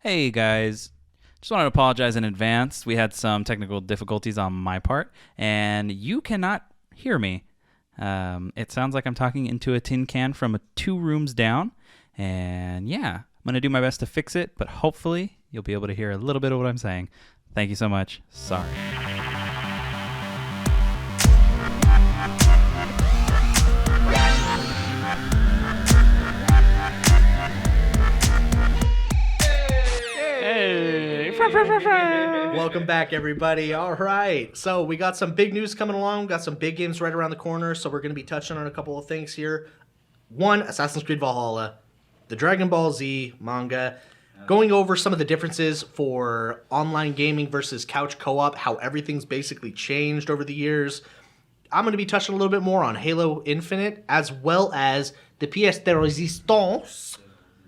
Hey guys, just wanted to apologize in advance. We had some technical difficulties on my part, and you cannot hear me. It sounds like I'm talking into a tin can from 2 rooms down, and yeah, I'm going to do my best to fix it, but hopefully you'll be able to hear a little bit of what I'm saying. Thank you so much. Sorry. Welcome back, everybody. All right, so we got some big news coming along. Got some big games right around the corner, so we're going to be touching on a couple of things here. One, Assassin's Creed Valhalla, the Dragon Ball Z manga, going over some of the differences for online gaming versus couch co-op, how everything's basically changed over the years. I'm going to be touching a little bit more on Halo Infinite, as well as the pièce de résistance,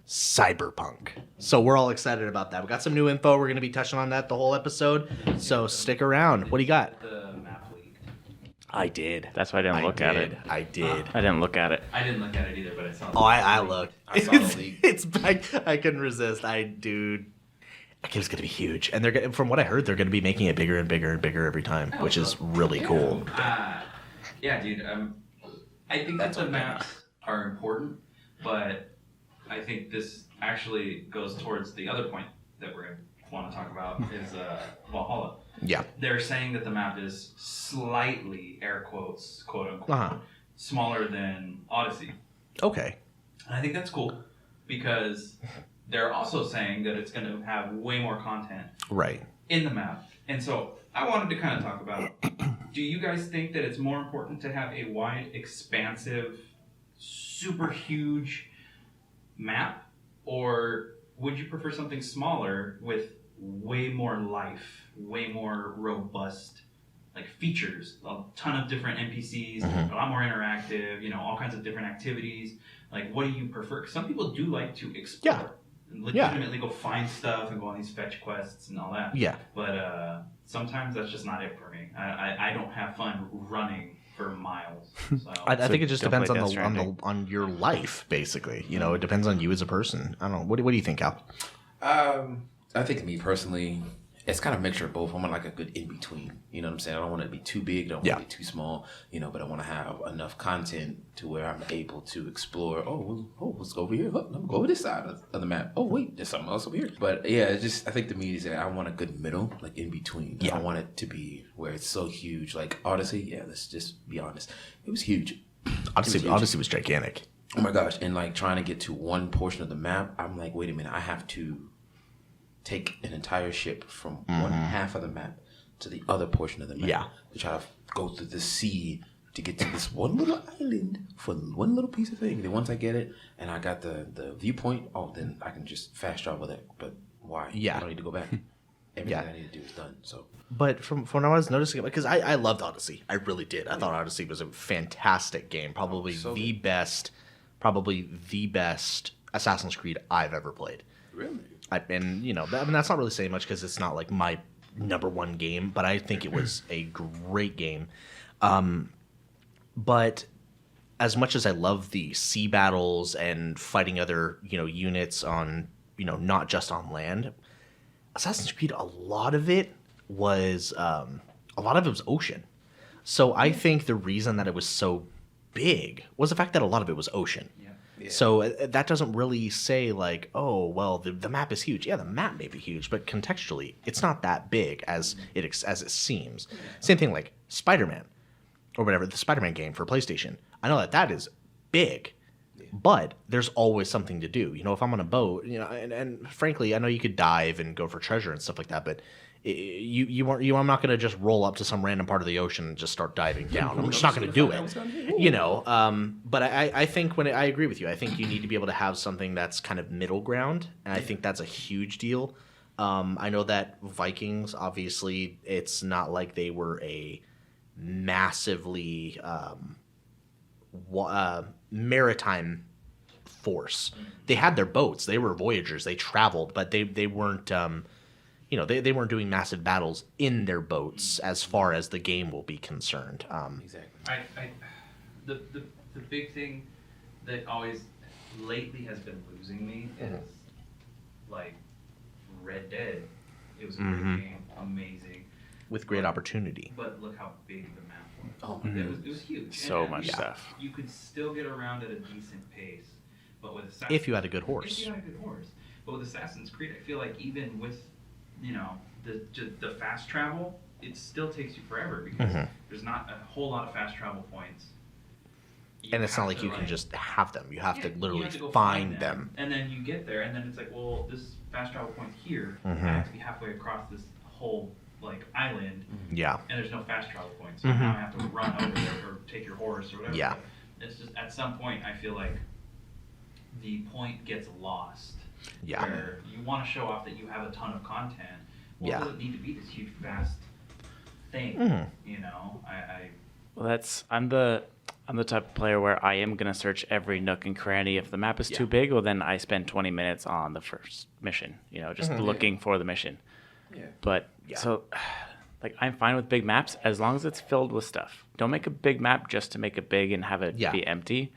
Cyberpunk. So we're all excited about that. We got some new info. We're going to be touching on that the whole episode. So stick around. What do you got? The map leak. I did. That's why I didn't look at it. I did. I didn't look at it. I didn't look at it either, but I saw it. Oh, I looked. I saw the leak. It's I couldn't resist. Dude. I think it's going to be huge. And they're from what I heard, they're going to be making it bigger and bigger and bigger every time, which is really cool. Yeah, dude. I think that the maps are important, but I think this actually goes towards the other point that we're going to want to talk about is Valhalla. Yeah. They're saying that the map is slightly, air quotes, quote unquote, smaller than Odyssey. Okay. And I think that's cool because they're also saying that it's going to have way more content in the map. And so I wanted to kind of talk about, do you guys think that it's more important to have a wide, expansive, super huge map, or would you prefer something smaller with way more life, way more robust like features, a ton of different NPCs, a lot more interactive, all kinds of different activities? Like, what do you prefer? 'Cause some people do like to explore and legitimately go find stuff and go on these fetch quests and all that. Yeah. But sometimes that's just not it for me. I don't have fun running for miles. So. I think it just depends play on Death Stranding. on your life, basically. It depends on you as a person. I don't know. What do you think, Al? I think me personally, it's kind of a mixture of both. I want like a good in between. You know what I'm saying? I don't want it to be too big. I don't want it to be too small. But I want to have enough content to where I'm able to explore. Oh, let's go over here. Oh, let me go over this side of the map. Oh, wait, there's something else over here. But yeah, it's just, I think the meat is that I want a good middle, like in between. I don't want it to be where it's so huge. Like Odyssey, let's just be honest. It was huge. Odyssey was gigantic. Oh my gosh. And like trying to get to one portion of the map, I'm like, wait a minute, I have to take an entire ship from one half of the map to the other portion of the map to try to go through the sea to get to this one little island for one little piece of thing. And then once I get it and I got the viewpoint, then I can just fast travel that. But why? I don't need to go back. Everything I need to do is done. So, but from when I was noticing, because I loved Odyssey, I really did. I thought Odyssey was a fantastic game, probably the best Assassin's Creed I've ever played. Really? That's not really saying much because it's not like my number one game, but I think it was a great game. But as much as I love the sea battles and fighting other, units on, not just on land, Assassin's Creed, a lot of it was ocean. So I think the reason that it was so big was the fact that a lot of it was ocean. Yeah. So that doesn't really say like, oh, well, the map is huge. Yeah, the map may be huge, but contextually, it's not that big as it seems. Yeah. Same thing like Spider-Man or whatever, the Spider-Man game for PlayStation. I know that is big, but there's always something to do. If I'm on a boat, and frankly, I know you could dive and go for treasure and stuff like that, but I'm not going to just roll up to some random part of the ocean and just start diving down. I'm just not going to do it, But I think I agree with you. I think you need to be able to have something that's kind of middle ground, and I think that's a huge deal. I know that Vikings, obviously, it's not like they were a massively maritime force. They had their boats. They were voyagers. They traveled, but they weren't. They weren't doing massive battles in their boats as far as the game will be concerned. Exactly. The big thing that always lately has been losing me is like Red Dead. It was a great game, amazing. With great opportunity. But look how big the map was. Oh, It was huge. So And much stuff. You could still get around at a decent pace. But with Assassin's If you had a good horse. If you had a good horse. But with Assassin's Creed, I feel like even with, the fast travel, it still takes you forever because there's not a whole lot of fast travel points. And it's not like you can just have them. You have to literally you have to go find them. And then you get there, and then it's like, well, this fast travel point's here. I have to be halfway across this whole island. Yeah. And there's no fast travel points. So now I have to run over there or take your horse or whatever. Yeah. It's just at some point I feel like the point gets lost. Yeah. Where you want to show off that you have a ton of content. Well, Yeah. it doesn't need to be this huge vast thing. Well, I'm the type of player where I am gonna search every nook and cranny. If the map is too big, well then I spend 20 minutes on the first mission. Just looking for the mission. Yeah. But so, I'm fine with big maps as long as it's filled with stuff. Don't make a big map just to make it big and have it be empty.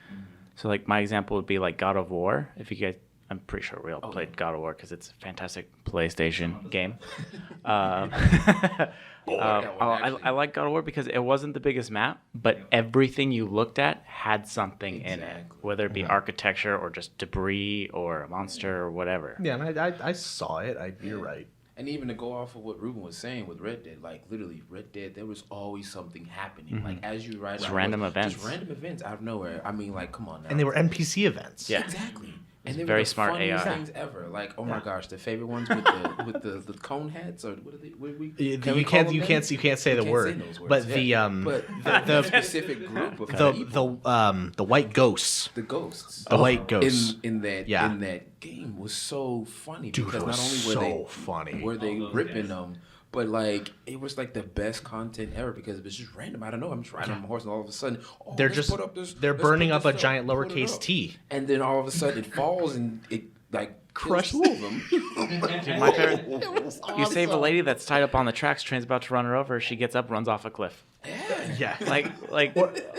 So my example would be God of War. If you guys, I'm pretty sure we all played God of War because it's a fantastic PlayStation game. I like God of War because it wasn't the biggest map, but everything you looked at had something in it, whether it be architecture or just debris or a monster or whatever. Yeah, and I saw it. You're right. And even to go off of what Ruben was saying with Red Dead, literally Red Dead, there was always something happening. As you ride, just random events. Just random events out of nowhere. I mean, come on now. And they were NPC events. Yeah. Exactly. And they very were the smart funniest AI. things ever. Oh my gosh, the favorite ones with the cone hats or what are they? What are we? You can't say the word. Those words, But the specific group of people, the white ghosts. the ghosts, The white ghosts. in that game was so funny because not only were they ripping them, but it was the best content ever because it was just random. I don't know. I'm just riding on my horse and all of a sudden they're burning up a giant lowercase t. And then all of a sudden it falls and it Crush kills two of them. Dude, my favorite. You save a lady that's tied up on the tracks. Train's about to run her over. She gets up, runs off a cliff. Yeah.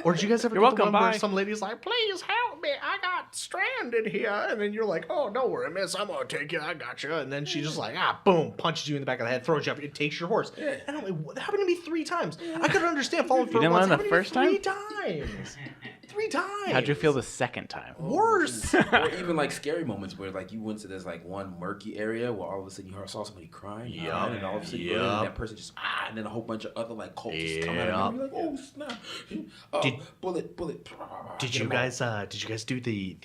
Or did you guys ever You're get welcome, the one where bye. some lady's like, please help me, I got stranded here, and then you're like, oh, don't worry, miss, I'm gonna take you, I got you, and then she's just like, boom, punches you in the back of the head, throws you up, it takes your horse. And I'm like, that happened to me 3 times. I couldn't understand falling for didn't once. learn the first time? 3 times. 3 times. How'd you feel the second time? Worse. Or even scary moments where you went to this one murky area where all of a sudden you saw somebody crying, and all of a sudden you and that person just and then a whole bunch of other cults just come out and you're like, oh snap! Bullet. Did you guys do the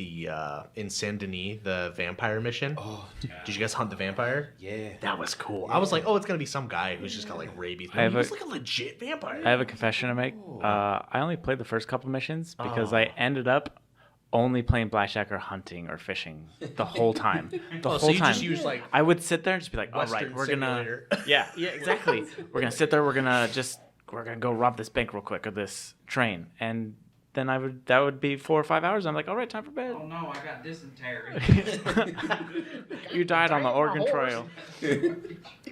in Saint Denis, the vampire mission? Oh, did you guys hunt the vampire? Yeah, that was cool. I was like, oh, it's gonna be some guy who's just got rabies. He was a legit vampire. I have a confession to make. I only played the first couple missions because I ended up only playing blackjack or hunting or fishing the whole time. The whole time. Just used I would sit there and just be like, all right, Western we're Simulator. gonna yeah, exactly. We're gonna sit there, we're gonna go rob this bank real quick or this train. And then that would be 4 or 5 hours. I'm like, all right, time for bed. Oh no, I got dysentery. You died on the Oregon Trail.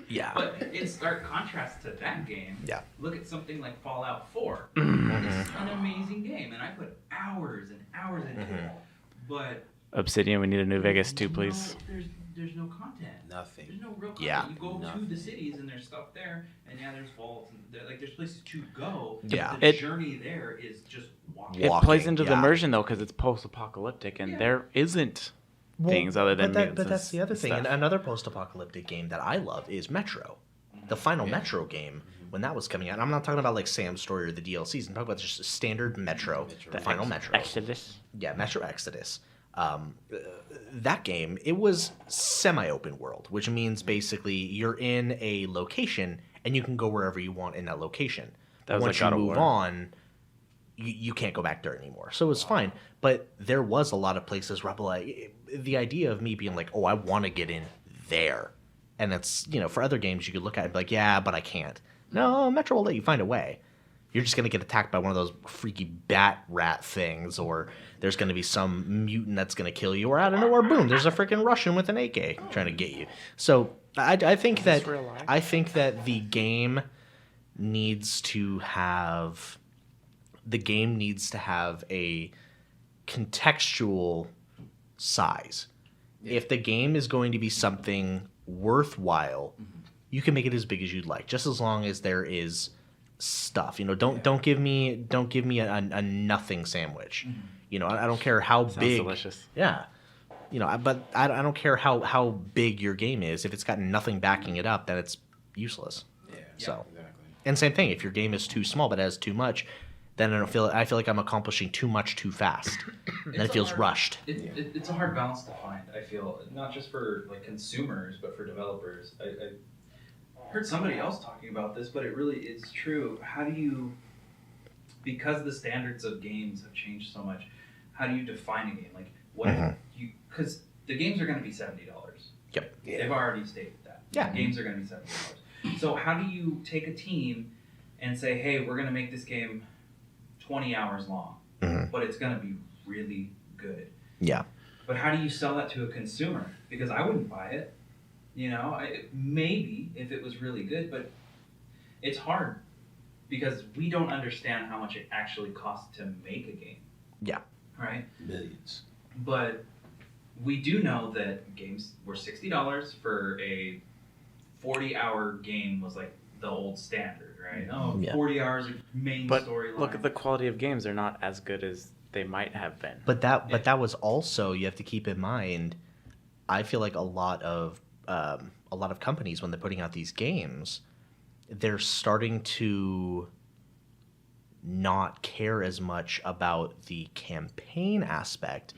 Yeah. But in stark contrast to that game, look at something like Fallout 4. It's an amazing game, and I put hours and hours into it. But Obsidian, we need a New Vegas too, please. There's no content. Nothing. There's no real content. Yeah. You go to the cities and there's stuff there, and there's vaults and there's places to go. Yeah. The journey there is just walking. It plays into the immersion though because it's post-apocalyptic and there isn't things other than but that's the other thing. And another post-apocalyptic game that I love is Metro, the final Metro game. When that was coming out, I'm not talking about Sam's Story or the DLCs. I'm talking about just a standard Metro, the final Metro. Exodus. Yeah, Metro Exodus. That game, it was semi-open world, which means basically you're in a location and you can go wherever you want in that location. Once you move on, you can't go back there anymore. So it was fine. But there was a lot of places where the idea of me being like, oh, I want to get in there. And it's, for other games you could look at it and be like, yeah, but I can't. No, Metro will let you find a way. You're just going to get attacked by one of those freaky bat rat things, or there's going to be some mutant that's going to kill you, or out of nowhere, boom, there's a freaking Russian with an AK trying to get you. So I think that the game needs to have a contextual size. If the game is going to be something worthwhile, you can make it as big as you'd like, just as long as there is stuff. Don't give me a nothing sandwich. I don't care how Sounds big. Delicious. Yeah. But I don't care how big your game is. If it's got nothing backing it up, then it's useless. Yeah. So, exactly. And same thing. If your game is too small but has too much, then I feel like I'm accomplishing too much too fast, and it feels rushed. It's a hard balance to find. I feel not just for like consumers, but for developers. I heard somebody else talking about this, but it really is true. How do you, because the standards of games have changed so much, how do you define a game? Like what you, because the games are going to be $70. Yep. Yeah. They've already stated that. Yeah. The games are going to be $70. So how do you take a team and say, hey, we're going to make this game 20 hours long, but it's going to be really good? Yeah. But how do you sell that to a consumer? Because I wouldn't buy it. Maybe if it was really good, but it's hard because we don't understand how much it actually costs to make a game. Yeah. Right? Millions. But we do know that games were $60 for a 40-hour game was like the old standard, right? 40 hours of main storyline. But look at the quality of games; they're not as good as they might have been. But that was also, you have to keep in mind, I feel like a lot of companies, when they're putting out these games, they're starting to not care as much about the campaign aspect,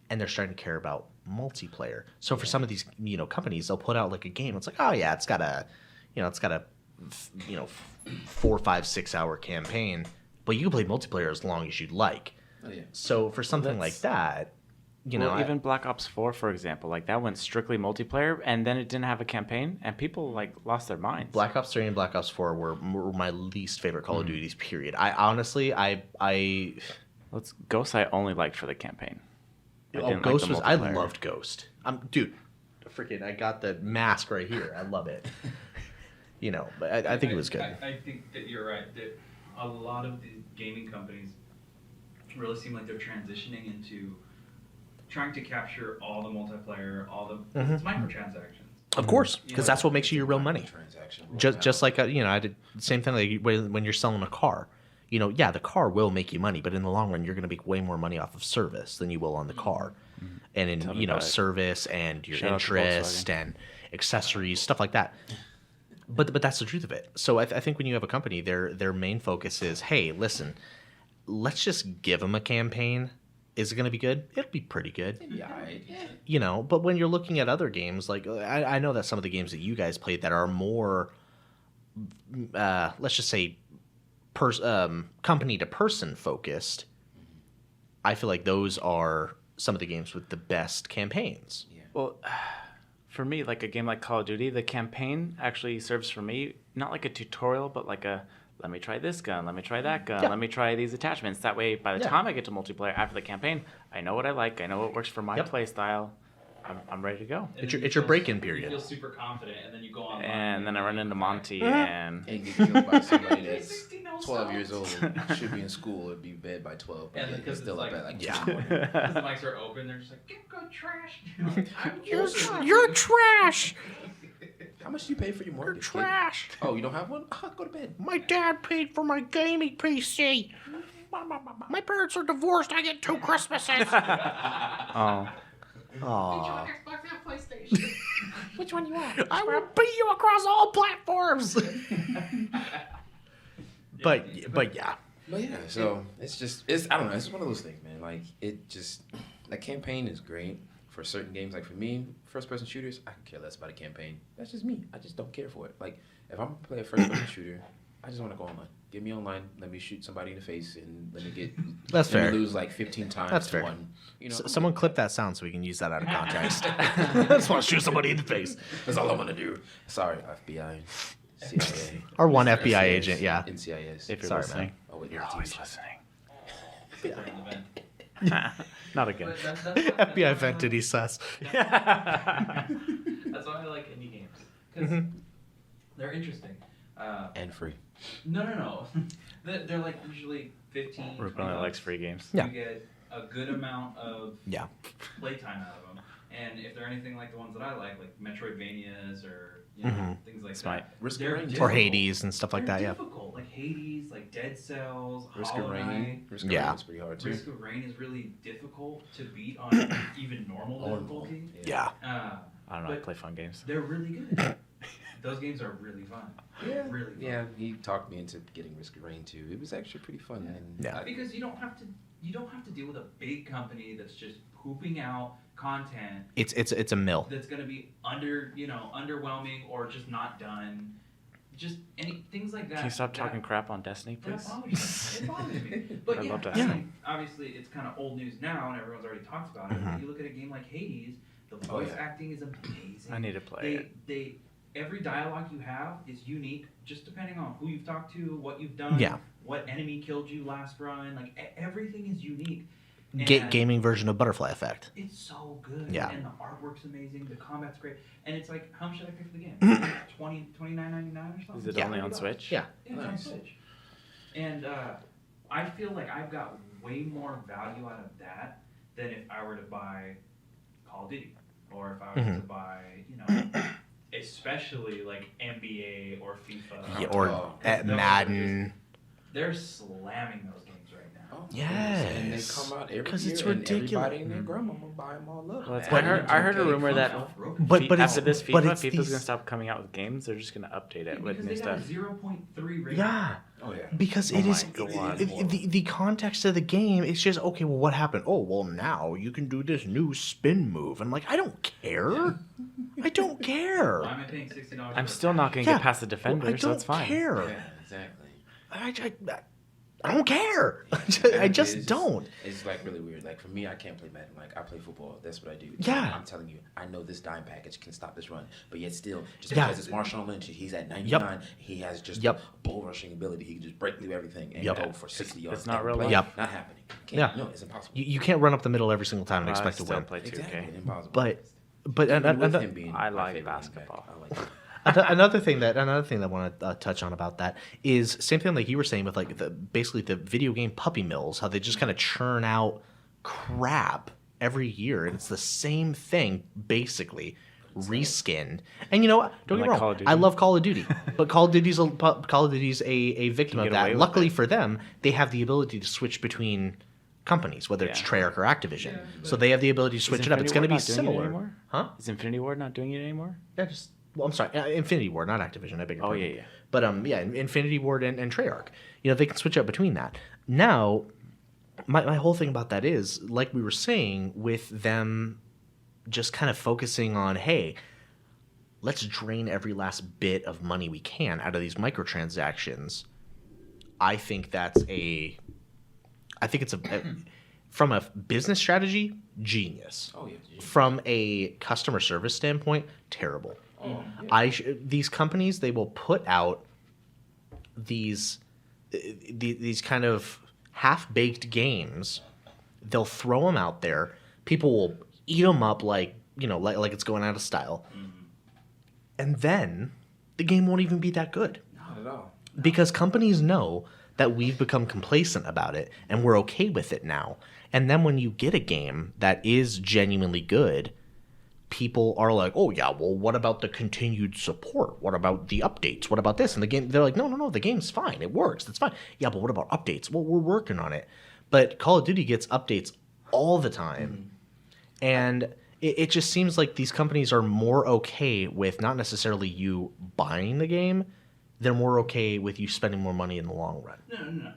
and they're starting to care about multiplayer. So for some of these companies, they'll put out like a game. It's like, oh yeah, it's got a 4, 5, 6 hour campaign, but you can play multiplayer as long as you'd like. Oh, yeah. So for something like that, even Black Ops 4, for example, like that went strictly multiplayer, and then it didn't have a campaign, and people like lost their minds. Black Ops 3 and Black Ops 4 were my least favorite Call of Duties. Period. I honestly, Ghost I only liked for the campaign. Ghost was. I loved Ghost. Dude, freaking! I got the mask right here. I love it. But I think it was good. I think that you're right. That a lot of the gaming companies really seem like they're transitioning into trying to capture all the multiplayer, it's microtransactions. Of course, because that's what makes you your real money. Just like I did the same thing like when you're selling a car. The car will make you money, but in the long run, you're going to make way more money off of service than you will on the car, and in service and your interest and accessories, stuff like that. But that's the truth of it. So I think when you have a company, their main focus is, hey, listen, let's just give them a campaign. Is it going to be good? It'll be pretty good. Yeah. But when you're looking at other games, like I know that some of the games that you guys played that are more, let's just say, company to person focused, I feel like those are some of the games with the best campaigns. Yeah. Well, for me, like a game like Call of Duty, the campaign actually serves for me not like a tutorial, but like a let me try this gun, let me try that gun, let me try these attachments. That way, by the time I get to multiplayer after the campaign, I know what I like, I know what works for my play style. I'm ready to go. It's your break-in period. You feel super confident, and then you go online. And then I run into Monty and get killed by somebody that's 12 years old and should be in school and be bed by 12. Yeah, because still like, up at like 2 because the mics are open, they're just like, get good trash. You're trash. How much do you pay for your mortgage? You're trash. Kid? Oh, you don't have one? Go to bed. My dad paid for my gaming PC. My parents are divorced. I get 2 Christmases. oh. Aww. Xbox and PlayStation. Which one you want? I will beat you across all platforms. But yeah. But yeah, so it's I don't know, it's one of those things, man. Like the campaign is great for certain games. Like for me, first person shooters, I can care less about a campaign. That's just me. I just don't care for it. Like if I'm gonna play a first person shooter, I just want to go online. Get me online. Let me shoot somebody in the face and let me get. That's fair. Let me lose like 15 times. That's to fair. one. Someone clip that sound so we can use that out of context. I just want to shoot somebody in the face. That's all I want to do. Sorry, FBI, CIA, or one FBI agent. Yeah. NCIS. If you're Sorry, listening, man. oh, you're always listening. Yeah. Not again. FBI vented. He says. That's why I like indie games because they're interesting. And free. No. They're like usually 15. Ruben only likes free games. Yeah. You get a good amount of playtime out of them. And if they're anything like the ones that I like Metroidvanias or things like Smite. that, or Hades and stuff like that. Difficult, like Hades, like Dead Cells, Risk Hollow of Rain. Knight. Risk of Rain is pretty hard too. Risk of Rain is really difficult to beat on even normal difficulty. Yeah. I don't know. I play fun games. They're really good. Those games are really fun. Yeah, really fun. Yeah, he talked me into getting Risk of Rain too. It was actually pretty fun. And Because you don't have to deal with a big company that's just pooping out content. It's a mill. That's going to be underwhelming or just not done. Just things like that. Can you stop talking crap on Destiny, please? It bothers me. But I'd love to I mean, obviously it's kind of old news now and everyone's already talked about it. But you look at a game like Hades, the voice acting is amazing. I need to play it. Every dialogue you have is unique, just depending on who you've talked to, what you've done, what enemy killed you last run. Like everything is unique. Gaming version of Butterfly Effect. It's so good. Yeah. And the artwork's amazing. The combat's great. And it's like, how much should I pay for the game? $29.99 or something? Is it only on Switch? Yeah. It's on Switch. And I feel like I've got way more value out of that than if I were to buy Call of Duty or if I was to buy, especially like NBA or FIFA. Or at Madden. They're slamming those games right now. Yes. And they come out every Because year, it's and ridiculous. everybody and their grandmama buy them all up. Well, I heard a rumor that after this FIFA's going to stop coming out with games. They're just going to update it with new stuff. Because they got a 0.3 rating. Yeah. Oh, yeah. Because the context of the game, it's just, okay, well, what happened? Oh, well, now you can do this new spin move. I'm like, I don't care. I don't care. Why am I paying $60? I'm still not going to get past the defender, so it's fine. I don't care. Yeah, exactly. I don't care. I just don't. It's like really weird. Like for me, I can't play Madden. Like I play football. That's what I do. Yeah. I'm telling you, I know this dime package can stop this run, but yet still, just because it's Marshawn Lynch, he's at 99, he has just bull rushing ability. He can just break through everything and go for 60 yards. It's not real life. Not happening. No, it's impossible. You can't run up the middle every single time and expect to win. Play 2K. Exactly, impossible. But I like basketball. I like another thing that I want to touch on about that is same thing like you were saying with like basically the video game puppy mills, how they just kind of churn out crap every year, and it's the same thing basically reskinned. And you know what? Don't get me wrong, I love Call of Duty, but Call of Duty's a victim of that. Luckily for them, they have the ability to switch between companies, whether it's Treyarch or Activision. So they have the ability to switch it up. It's going to be similar. Huh? Is Infinity Ward not doing it anymore? Yeah, well, I'm sorry, Infinity Ward, not Activision. I beg your pardon. Yeah. But Infinity Ward and Treyarch. They can switch up between that. Now, my whole thing about that is, like we were saying, with them just kind of focusing on, hey, let's drain every last bit of money we can out of these microtransactions. I think it's from a business strategy, genius. Oh yeah. From a customer service standpoint, terrible. Oh, yeah. These companies, they will put out these kind of half-baked games. They'll throw them out there. People will eat them up like it's going out of style. And then the game won't even be that good. Not at all. Because companies know that we've become complacent about it and we're okay with it now. And then when you get a game that is genuinely good, people are like, oh yeah, well, what about the continued support? What about the updates? What about this? And the game, they're like, no, the game's fine. It works. That's fine. Yeah, but what about updates? Well, we're working on it. But Call of Duty gets updates all the time. And it just seems like these companies are more okay with not necessarily you buying the game. They're more okay with you spending more money in the long run. No.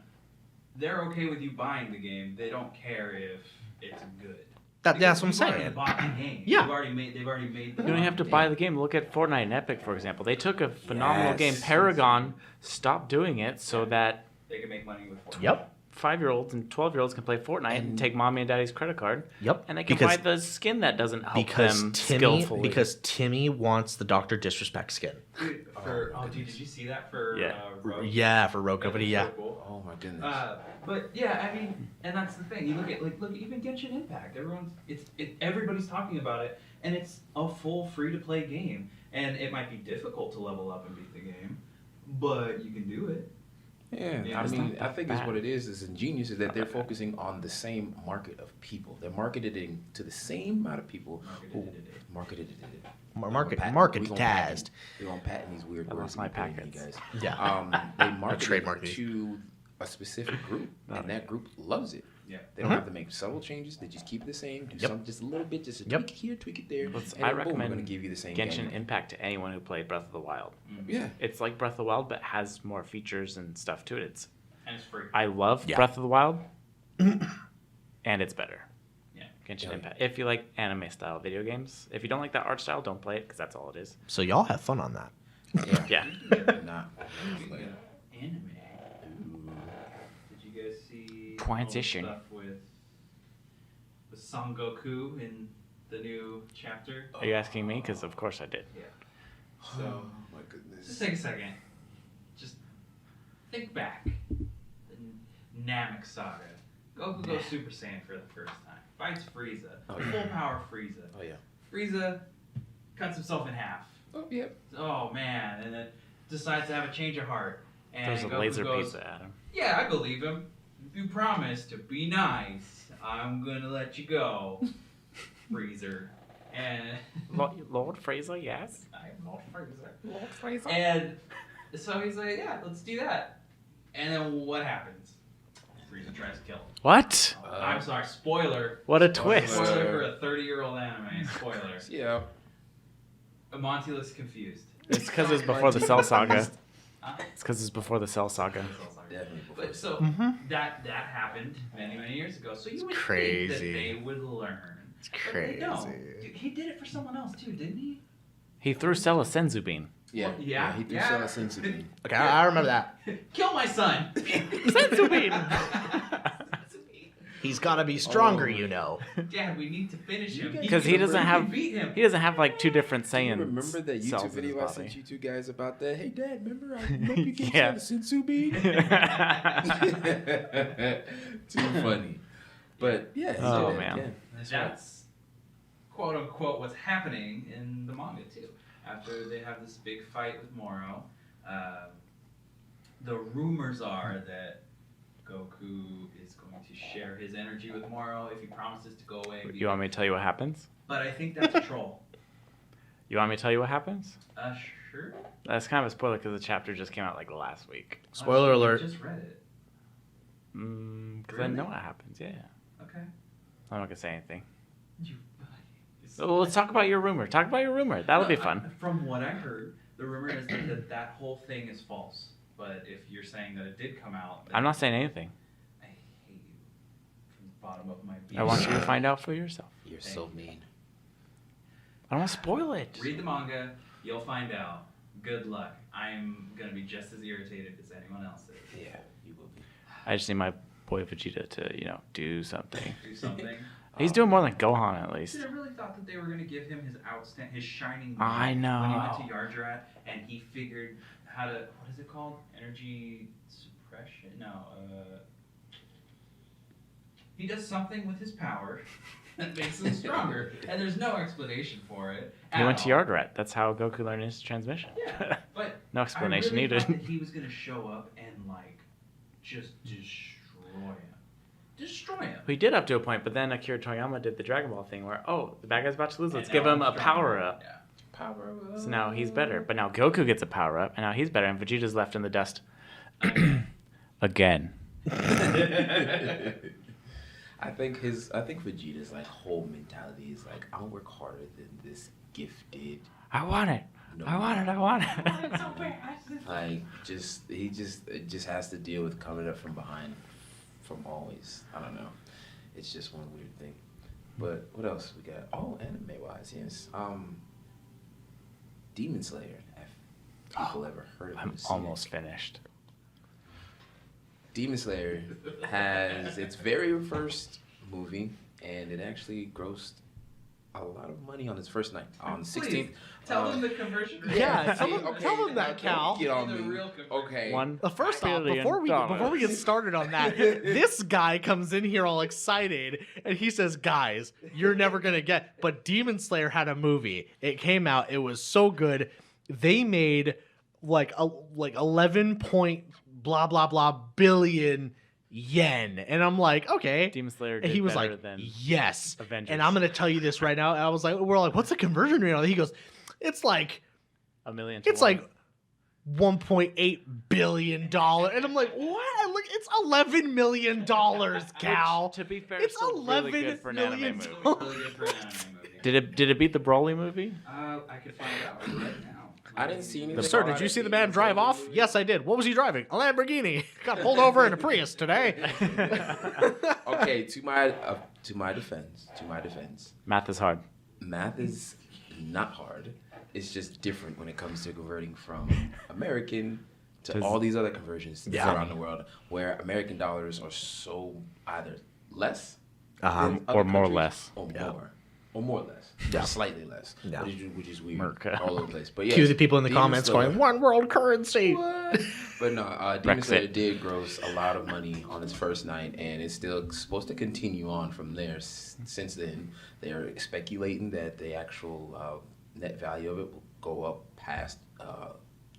They're okay with you buying the game. They don't care if it's good. That's what I'm saying. Bought the game. Yeah. They've already made. You don't have to buy the game. Look at Fortnite and Epic, for example. They took a phenomenal game, Paragon, stopped doing it so that they can make money with Fortnite. Yep. 5-year-olds and 12-year-olds can play Fortnite and take mommy and daddy's credit card. Yep. And they can buy the skin that doesn't help them skillfully. Because Timmy wants the Dr. Disrespect skin. Dude, did you see that for Rogue? Yeah, for Rogue Company, yeah. So cool. Oh my goodness. But yeah, I mean, and that's the thing. You look even Genshin Impact. Everybody's talking about it, and it's a full free-to-play game. And it might be difficult to level up and beat the game, but you can do it. Yeah, I mean, I think it's what it is. It's ingenious is that they're focusing on the same market of people. They're marketing to the same amount of people who marketed. Marketized. They're on patent these weird words. My packets. Guys. Yeah. They market trademark to a specific group, and that group loves it. Yeah. They don't have to make subtle changes. They just keep it the same. Do something just a little bit, just a tweak it here, tweak it there. I recommend boom, we're going to give you the same Genshin game. Impact to anyone who played Breath of the Wild. Yeah. It's like Breath of the Wild, but has more features and stuff to it. And it's free. I love Breath of the Wild, and it's better. Yeah. Genshin Impact. If you like anime style video games, if you don't like that art style, don't play it because that's all it is. So y'all have fun on that. Yeah. Not. Anime. Did you guys see Transition. stuff with Son Goku in the new chapter? Are you asking me? Because of course I did. Yeah. So, My goodness. just take a second. Just think back. The Namek saga. Goku goes Super Saiyan for the first time. Fights Frieza. Full power Frieza. Oh, yeah. Frieza cuts himself in half. Oh, yeah. Oh man, and then decides to have a change of heart. And There's a Goku laser goes, pizza at him. Yeah, I believe him. If you promise to be nice, I'm gonna let you go, Freezer. And Lord Fraser, yes. I'm not Freezer. Lord Fraser. And so he's like, yeah, let's do that. And then what happens? Frieza tries to kill him. What? I'm sorry, spoiler. What a twist. Spoiler for a 30-year-old anime. Spoiler. Yeah. Monty looks confused. It's because it's before the Cell Saga. Huh? It's because it's before the Cell Saga. Definitely before. But so that happened many years ago. So you would think crazy. that they would learn. It's But crazy. they don't. Dude, he did it for someone else too, didn't he? He threw Cell a Senzu bean. Yeah. Well, yeah, He threw yeah. Cell a sense of me. Okay, I remember that. Kill my son. Senzu bean! He's got to be stronger, you know. Dad, we need to finish him. Because he doesn't We have can beat him. he doesn't have like two different You Saiyans. remember that YouTube cells in his video I body. sent you two guys about that? Hey, Dad, remember I hope you gave Yeah. Cell a sensu bean? Too funny. But yeah. he Oh, did it man. again. That's quote unquote what's happening in the manga too. After they have this big fight with Moro, the rumors are that Goku is going to share his energy with Moro if he promises to go away. And be You want me to tell you what happens? But I think that's a troll. You want me to tell you what happens? Sure. That's kind of a spoiler because the chapter just came out like last week. Spoiler I alert. just read it. Because Really? I know what happens. Yeah. Okay. I'm not gonna say anything. You. Well, let's talk about your rumor. Talk about your rumor. That'll be fun. From what I heard, the rumor is that whole thing is false. But if you're saying that it did come out, then I'm not saying anything. I hate you from the bottom of my being. I want you to find out for yourself. You're so mean. I don't want to spoil it. Read the manga, you'll find out. Good luck. I'm gonna be just as irritated as anyone else is. Yeah, you will be. I just need my boy Vegeta to, do something. Do something. He's doing more than Gohan at least. Dude, I really thought that they were gonna give him his shining. I moment know. When he went to Yardrat and he figured how to what is it called? Energy suppression? No. He does something with his power that makes him stronger, and there's no explanation for it. He went to all. Yardrat. That's how Goku learned his transmission. Yeah, but No explanation I really needed. thought that he was gonna show up and just destroy him. Destroy him. He did up to a point, but then Akira Toriyama did the Dragon Ball thing where, the bad guy's about to lose. Let's And give now him I'm a stronger. power up. Yeah. Power up. So now he's better. But now Goku gets a power up, and now he's better, and Vegeta's left in the dust again. I think Vegeta's whole mentality is I'll work harder than this gifted. I want it. No. I want it. I want it. He just has to deal with coming up from behind from always. I don't know. It's just one weird thing. But what else we got? Oh, anime wise, yes. Demon Slayer. Have people ever heard of I'm it? almost finished. Demon Slayer has its very first movie, and it actually grossed a lot of money on its first night. On the 16th. Please, tell them the conversion rate. Yeah, See, tell them that, don't Cal. Get on The me. real conversion. Okay. First off, $1 before billion. we get started on that, this guy comes in here all excited and he says, "Guys, you're never gonna get." But Demon Slayer had a movie. It came out. It was so good. They made like 11 point blah blah blah billion yen. And I'm like, okay. Demon Slayer And did he was better like, than yes. Avengers. And I'm gonna tell you this right now. And I was like, we're like, what's the conversion rate on it? He goes, it's like $1 million. To it's one. like $1.8 billion. And I'm like, what? Look, it's $11 million, Cal. Which, to be fair, It's still really good for an anime $11 movie. Really good for an anime movie. Did it beat the Broly movie? I could find out right now. I didn't see anything. Sir, did you see the man drive off? Yes, I did. What was he driving? A Lamborghini. Got pulled over in a Prius today. Okay, to my defense, Math is hard. math is not hard. It's just different when it comes to converting from American to all these other conversions around the world, where American dollars are so either less than other or more or countries, less. or more or less, slightly less, which is weird, Merca. all over the place. But yeah, Cue the people in the comments going, one world currency. But no, Demon Slayer did gross a lot of money on its first night, and it's still supposed to continue on from there. Since then, they're speculating that the actual net value of it will go up past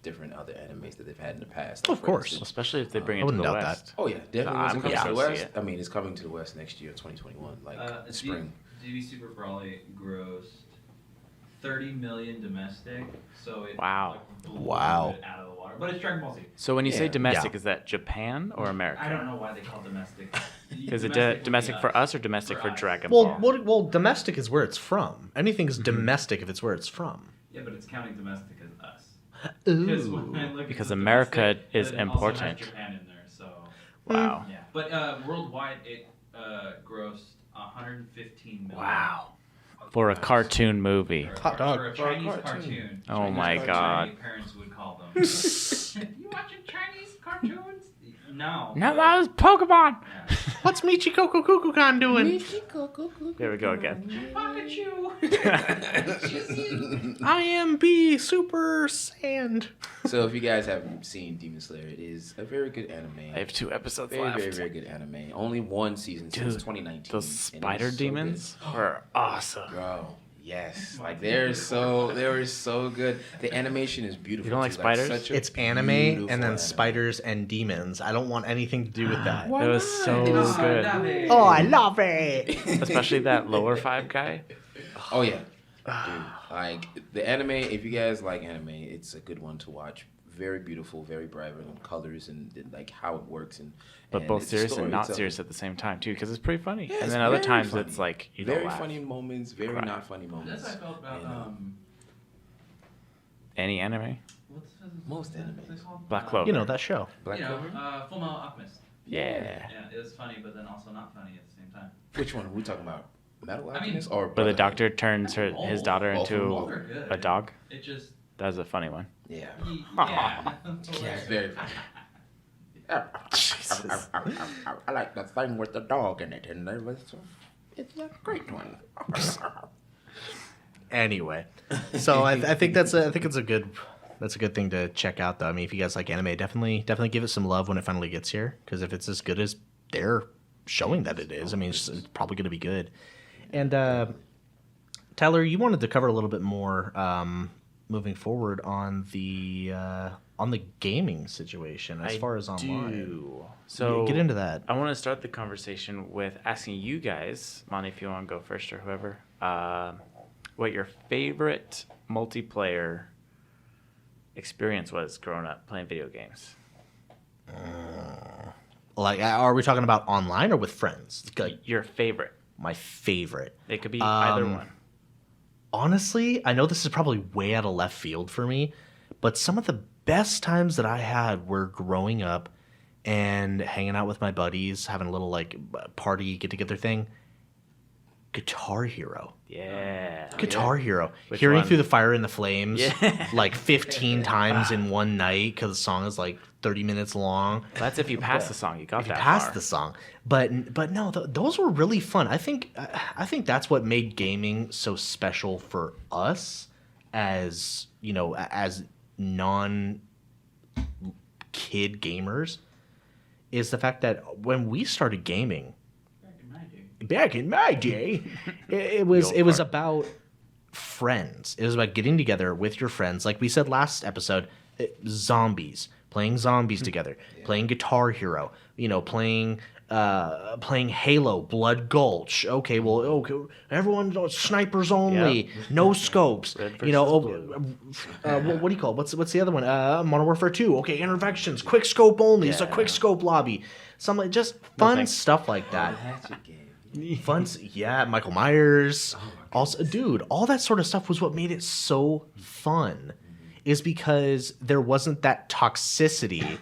different other animes that they've had in the past. Of course. Well, especially if they bring it to wouldn't the doubt West. Oh yeah, definitely. I'm Once it comes to gonna the go see West, it. I mean, it's coming to the West next year, 2021, like spring. DB Super Brawly grossed 30 million domestic, so it Wow. like, blew Wow. it out of the water. But it's Dragon Ball Z. So when you say domestic, Yeah. is that Japan or America? I don't know why they call domestic. Is it would be domestic for us or domestic for us. Dragon Ball? Well, domestic is where it's from. Anything is domestic if it's where it's from. Yeah, but it's counting domestic as us. Ooh. Because America is it also has important. Japan in there, so Wow. yeah. But worldwide, it grossed 115 million. Wow. For a cartoon movie. Hot dog. For a Chinese cartoon. Oh Chinese my cartoon, God. Chinese parents would call them. You watching Chinese cartoons? No. No, that was Pokemon. Yeah. What's Michiko Kukukan doing? There we go again. Pikachu. I am B Super Sand. So if you guys haven't seen Demon Slayer, it is a very good anime. I have 2 episodes very, left. very, very good anime. Only one season since 2019. Those and spider it's so demons were awesome. good. Bro, yes, like they were so good. The animation is beautiful. You don't like too. spiders? Such a It's anime beautiful and then anime. spiders and demons. I don't want anything to do with that. It was so good. Oh, I love it. Especially that lower 5 guy. Oh yeah, dude. Like the anime. If you guys like anime, it's a good one to watch. Very beautiful, very bright in colors and like how it works But both it's serious and not storytelling. serious at the same time, too, because it's pretty funny. Yeah, and it's then other very times funny. it's like, you don't very laugh. funny moments, very Cry. not funny moments. That's how I felt about And, Any anime? Most what's anime. it called? Black Clover. You know, that show. Black you know, Clover. Full Metal Alchemist. Yeah. Yeah, it was funny, but then also not funny at the same time. Which one are we talking about? Metal I mean, Alchemist or Where the Brotherhood? doctor turns his daughter Both of them into are good. a dog. It just That was a funny one. Yeah. yeah. Yeah, it's very funny. I like the thing with the dog in it, and it's a great one. Anyway, so I think it's a good thing to check out though. I mean, if you guys like anime, definitely give it some love when it finally gets here. Because if it's as good as they're showing that it is, I mean, it's probably going to be good. And Tyler, you wanted to cover a little bit more moving forward on the gaming situation as far as online. So get into that. I want to start the conversation with asking you guys, Monty, if you want to go first or whoever, what your favorite multiplayer experience was growing up playing video games. Like, are we talking about online or with friends? Like, Your favorite. my favorite. It could be either one. Honestly, I know this is probably way out of left field for me, but some of the best times that I had were growing up and hanging out with my buddies, having a little like party get together thing. Guitar Hero. Yeah. Guitar Hero. Which Hearing one? Through the Fire and the Flames Yeah. like 15 times in one night because the song is like 30 minutes long. That's if you pass the song. You got If you that pass far. the song, but no, those were really fun. I think that's what made gaming so special for us, as you know, as non kid gamers, is the fact that when we started gaming back in my day, it was about friends. It was about getting together with your friends, like we said last episode. Zombies, playing zombies together, playing Guitar Hero, playing Halo, Blood Gulch. Okay, everyone snipers only, no scopes. What do you call it? What's the other one? Modern Warfare 2. Okay, interventions, quick scope only. It's a quick scope lobby. Some just fun stuff like that. Fun, Michael Myers. Also, dude, all that sort of stuff was what made it so fun. Is because there wasn't that toxicity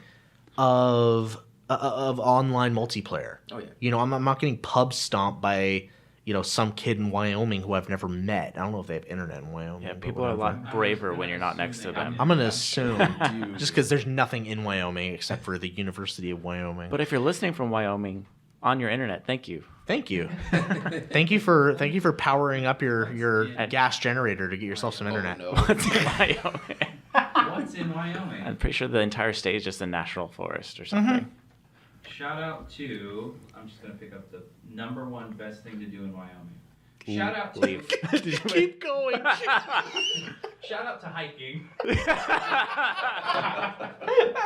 of online multiplayer. Oh yeah. I'm not getting pub stomped by some kid in Wyoming who I've never met. I don't know if they have internet in Wyoming. Yeah, people are a lot braver when you're not next to them. I'm gonna assume just because there's nothing in Wyoming except for the University of Wyoming. But if you're listening from Wyoming on your internet, thank you. Thank you. thank you for powering up your gas generator to get yourself some internet. No. What's in Wyoming? What's in Wyoming? I'm pretty sure the entire state is just a national forest or something. Mm-hmm. Shout out to, I'm just going to pick up the number one best thing to do in Wyoming. Shout out to... Leave. Keep going. Shout out to hiking.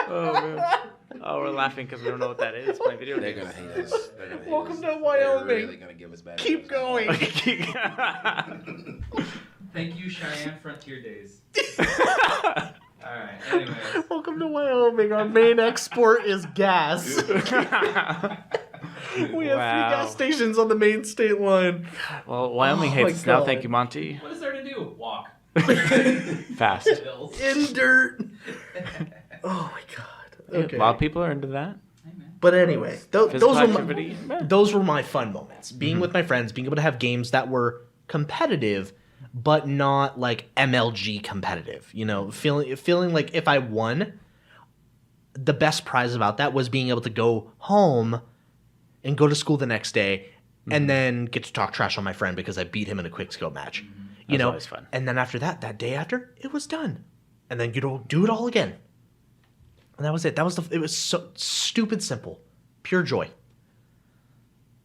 Oh, man. Oh, we're laughing because we don't know what that is. Playing video They're games. gonna hate us. Welcome to Wyoming. They're really gonna give us bad Keep going. Thank you, Cheyenne Frontier Days. Alright, anyways. Welcome to Wyoming. Our main export is gas. We have 3 gas stations on the main state line. Well, Wyoming hates us now. Thank you, Monty. What is there to do? Walk. Fast. In dirt. Oh my god. Okay. A lot of people are into that. But anyway, those were my fun moments. Being with my friends, being able to have games that were competitive, but not like MLG competitive. Feeling like if I won, the best prize about that was being able to go home and go to school the next day and then get to talk trash on my friend because I beat him in a quick scope match. That's always fun. And then after that day after, it was done. And then do it all again. And that was it. It was so stupid simple. Pure joy.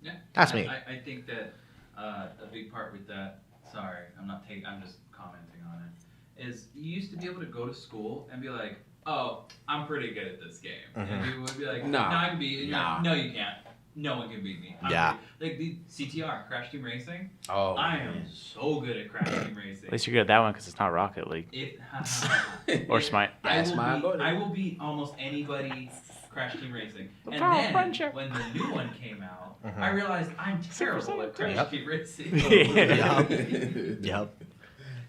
Yeah. That's me. I think that a big part with that, sorry, I'm just commenting on it, is you used to be able to go to school and be like, oh, I'm pretty good at this game. And you would be like, no, I can beat you. Like, no, you can't. No one can beat me. Like the CTR, Crash Team Racing. Oh, I am so good at Crash Team Racing. At least you're good at that one because it's not Rocket League. Or Smite. I will beat almost anybody Crash Team Racing. And then when the new one came out, I realized I'm terrible at Crash Team Racing. Yep.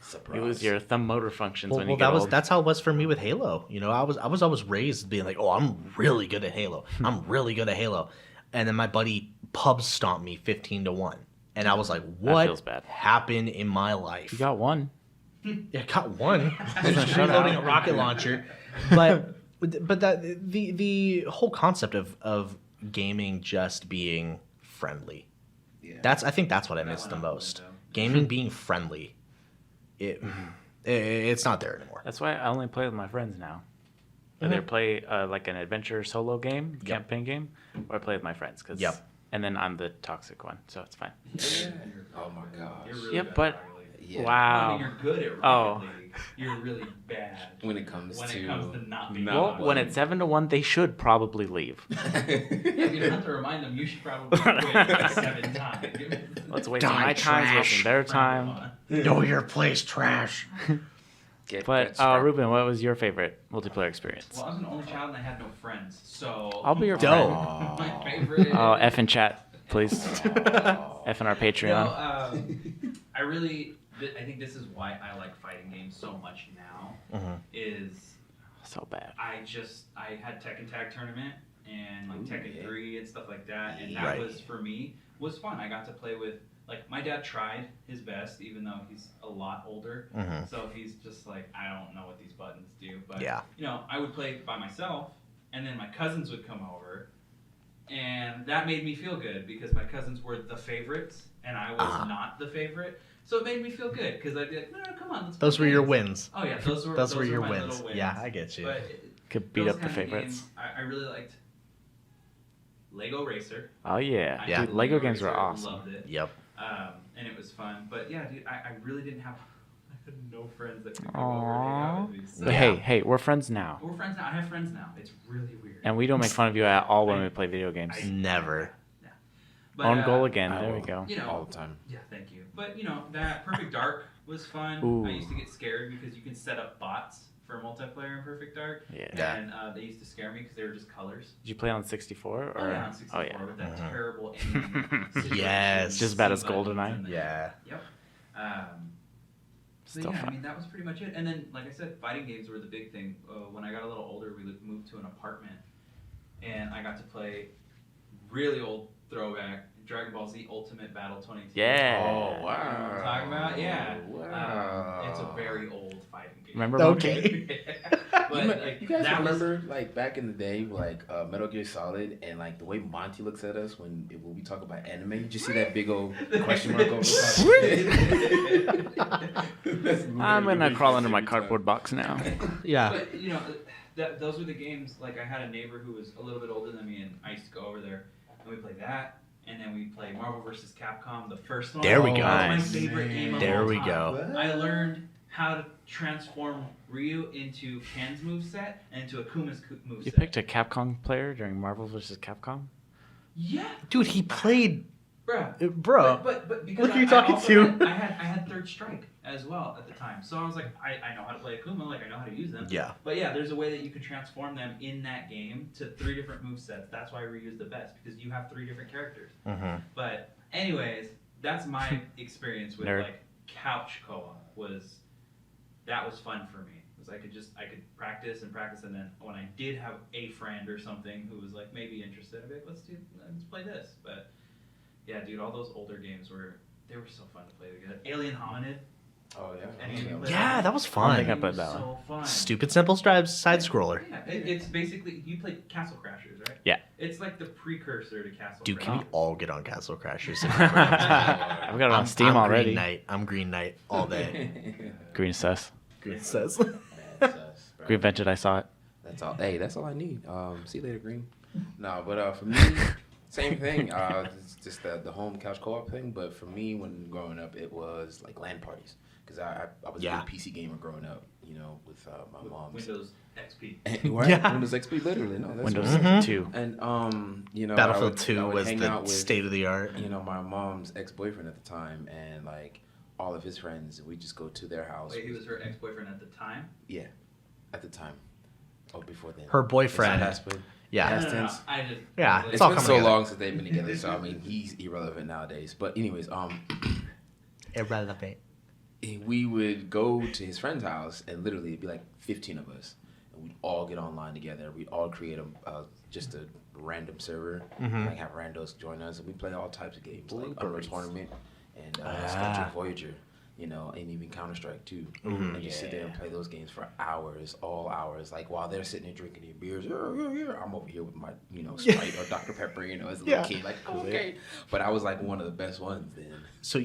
Surprise. You lose your thumb motor functions when you get old. That's how it was for me with Halo. I was always raised being like, oh, I'm really good at Halo. I'm really good at Halo. And then my buddy pub stomped me 15-1. And I was like, what happened in my life? You got one. Yeah, I got one. Reloading a rocket launcher. But that the whole concept of gaming just being friendly. Yeah. I think that's what I miss the most. Gaming being friendly. It's not there anymore. That's why I only play with my friends now. Either play like an adventure solo game, campaign game, or I play with my friends. And then I'm the toxic one, so it's fine. Oh my gosh. Really but wow. I mean, you're good at Rocket League. You're really bad when it comes to not being when it's 7-1, they should probably leave. You don't have to remind them. You should probably win like 7 times. Let's waste my time, wasting their time. Know your place, trash. But Ruben, what was your favorite multiplayer experience? Well, I was an only child and I had no friends, so I'll be your friend. My favorite. Oh, F in chat, please. F in our Patreon. I think this is why I like fighting games so much now. Is so bad. I had Tekken Tag Tournament and like Tekken 3 and stuff like that, and that was for me was fun. I got to play with. Like, my dad tried his best, even though he's a lot older. So he's just like, I don't know what these buttons do. But, I would play by myself, and then my cousins would come over. And that made me feel good, because my cousins were the favorites, and I was not the favorite. So it made me feel good, because I'd be like, no, come on, let's play Those were your wins. Oh, yeah, those were your wins. Yeah, I get you. But could beat up the favorites. Games, I really liked Lego Racer. Oh, yeah. Dude, Lego games were awesome. Loved it. Yep. And it was fun. But yeah, dude, I really didn't have no friends that could come over and hang out with me. Hey, we're friends now. We're friends now. I have friends now. It's really weird. And we don't make fun of you at all when we play video games. Never. Yeah. But, On goal again. There we go. All the time. Yeah, thank you. But that Perfect Dark was fun. Ooh. I used to get scared because you can set up bots for multiplayer in Perfect Dark. Yeah. And they used to scare me because they were just colors. Did you play on 64? Or? Oh, yeah, on 64 with that terrible aiming situation. Yes. Just as bad as GoldenEye? Yeah. Yep. Still yeah, fun. I mean, that was pretty much it. And then, like I said, fighting games were the big thing. When I got a little older, we moved to an apartment, and I got to play really old throwback Dragon Ball Z Ultimate Battle 22. Yeah. Oh, wow. You know what I'm talking about? Yeah. Wow. It's a very old fighting game. Remember? Okay. But, you guys that remember like back in the day, like Metal Gear Solid, and like the way Monty looks at us when we talk about anime. Did you see that big old question mark over the I'm gonna crawl under my cardboard box now. Yeah. But those were the games. Like I had a neighbor who was a little bit older than me, and I used to go over there and we played that. And then we played Marvel vs. Capcom, the first one. There we go. That was Nice. my favorite game of There all we time. go. I learned how to transform Ryu into Ken's moveset and into Akuma's moveset. You picked a Capcom player during Marvel vs. Capcom? Yeah, Dude, he played. bruh. Bro. But because Look who you're talking to. I had Third Strike as well at the time. So I was like, I know how to play Akuma, like I know how to use them. Yeah. But yeah, there's a way that you could transform them in that game to 3 different movesets. That's why Ryu's the best, because you have 3 different characters. Mm-hmm. But anyways, that's my experience with Nerd. like couch co-op that was fun for me. Because I could practice, and then when I did have a friend or something who was like maybe interested, I'd be like, let's play this. But yeah, dude, all those older games were so fun to play together. Alien Hominid. Oh yeah. Yeah, that was I fun. think I put that So fun. Stupid Simple Stripes side scroller. Yeah, it's basically you played Castle Crashers, right? Yeah. It's like the precursor to Castle. Dude, Crashers. can we all get on Castle Crashers? I've got it on Steam I'm already. Green Knight. I'm Green Knight all day. Green sus. Green says. Green Vented, I saw it. That's all. Hey, that's all I need. See you later, Green. No, but for me, same thing. It's just the home couch co-op thing. But for me, when growing up, it was like LAN parties, because I was a big PC gamer growing up. With my mom's Windows XP. right? Yeah. Windows XP, literally. No, that's Windows right. 2. And Battlefield I 2 would was hang the out with, state of the art. my mom's ex-boyfriend at the time, and like all of his friends, we just go to their house. Wait, he was her ex-boyfriend at the time? Yeah, at the time. Oh, before then. Her boyfriend. Past, but Yeah. past No. tense. I just Yeah, It's It's all been coming so together. long since they've been together, so I mean, he's irrelevant nowadays. But anyways, Irrelevant. we would go to his friend's house, and literally it'd be like 15 of us, and we'd all get online together. We'd all create just a random server, like have randos join us, and we play all types of games, like Unreal Tournament and Star Trek Voyager. And even Counter-Strike too. And just sit there and play those games for hours, all hours. Like while they're sitting there drinking their beers, I'm over here with my, Sprite or Dr. Pepper, as a little kid, like, okay. But I was like one of the best ones then. So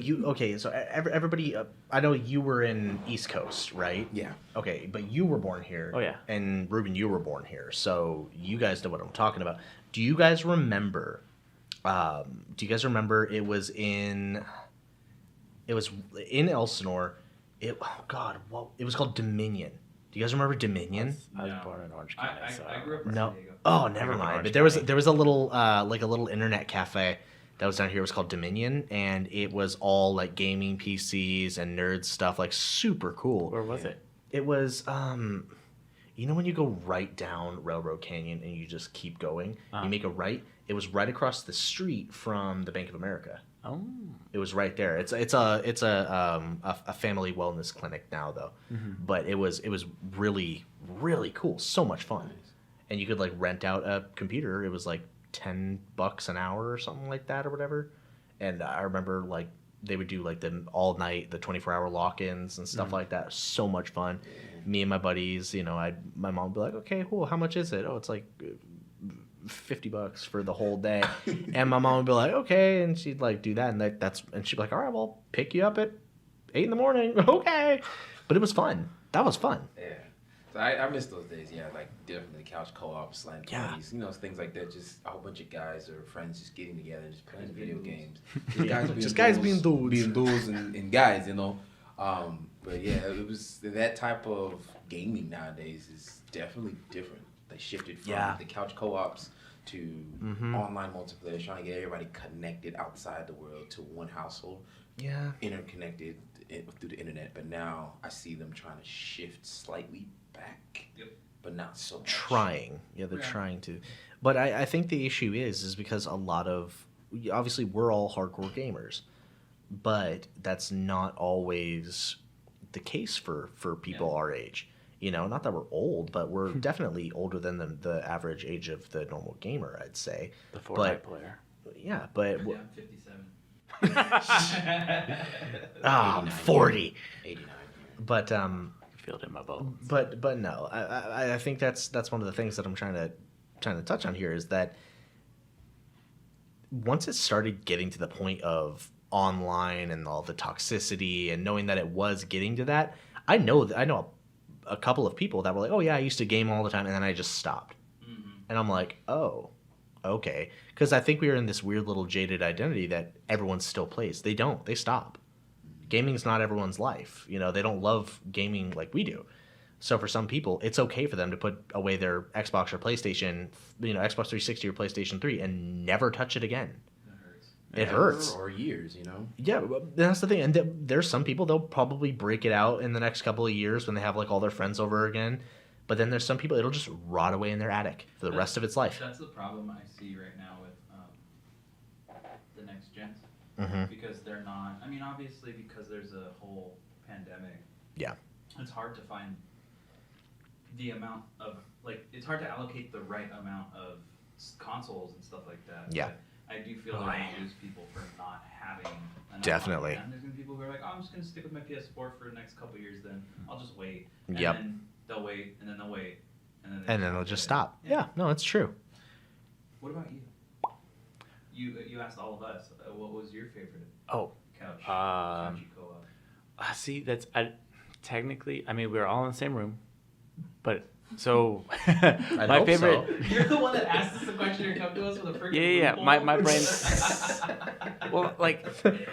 so everybody, I know you were in East Coast, right? Yeah. Okay, but you were born here. Oh, yeah. And Ruben, you were born here, so you guys know what I'm talking about. Do you guys remember? It was in Elsinore. It was called Dominion. Do you guys remember Dominion? I was born in Orange County. So. I grew up in No. San Diego. Oh, never mind. But there was a little a little internet cafe that was down here. It was called Dominion, and it was all like gaming PCs and nerd stuff, like super cool. Where was it? It was when you go right down Railroad Canyon and you just keep going, you make a right. It was right across the street from the Bank of America. Oh. It was right there. It's a family wellness clinic now though, but it was really really cool. So much fun, and you could like rent out a computer. It was like $10 an hour or something like that or whatever. And I remember like they would do like the all night, the 24-hour lock-ins and stuff like that. So much fun. Me and my buddies, my mom would be like, okay, cool. How much is it? Oh, it's like $50 for the whole day. And my mom would be like, okay, and she'd like do that, and and she'd be like, all right, well, pick you up at 8 a.m. Okay. But it was fun. That was fun. Yeah. So I miss those days. Yeah, like definitely couch co-ops, LAN parties, things like that. Just a whole bunch of guys or friends just getting together and just playing video games. Just guys being dudes and guys, But But yeah, it was that type of gaming nowadays is definitely different. They shifted from the couch co-ops to online multiplayer, trying to get everybody connected outside the world to one household. Yeah. Interconnected through the internet. But now I see them trying to shift slightly back. Yep. But not so much. Trying. Yeah, they're trying to. But I think the issue is because a lot of, obviously we're all hardcore gamers, but that's not always the case for people our age. You know, not that we're old, but we're definitely older than the average age of the normal gamer, I'd say. The Fortnite player. Yeah, but... Yeah, I'm 57. I'm 40. 89. But... feel it in my bones. But no, I think that's one of the things that I'm trying to touch on here is that once it started getting to the point of online and all the toxicity and knowing that it was getting to that, I know a couple of people that were like, oh yeah, I used to game all the time and then I just stopped. And I'm like, oh, okay. Because I think we are in this weird little jaded identity that everyone still plays. They don't. They stop. Gaming's not everyone's life. You know, they don't love gaming like we do. So for some people, it's okay for them to put away their Xbox or PlayStation, Xbox 360 or PlayStation 3 and never touch it again. It hurts. Or years, you know? Yeah, that's the thing. And there's some people, they'll probably break it out in the next couple of years when they have like all their friends over again. But then there's some people, it'll just rot away in their attic for the rest of its life. That's the problem I see right now with the next gens. Because they're not, obviously because there's a whole pandemic. Yeah. It's hard to find the amount of, it's hard to allocate the right amount of consoles and stuff like that. Yeah. But I do feel like I lose people for not having enough. Definitely. And there's going to be people who are like, oh, I'm just going to stick with my PS4 for the next couple of years then. I'll just wait. And then they'll wait, and then they'll wait. And then they'll just stop. Yeah, no, it's true. What about you? You asked all of us. What was your favorite? Couch. Couchy co-op. See, that's technically. We were all in the same room, but so my favorite. So. You're the one that asked us the question. You come to us with a freaking. Yeah. My brain. Well,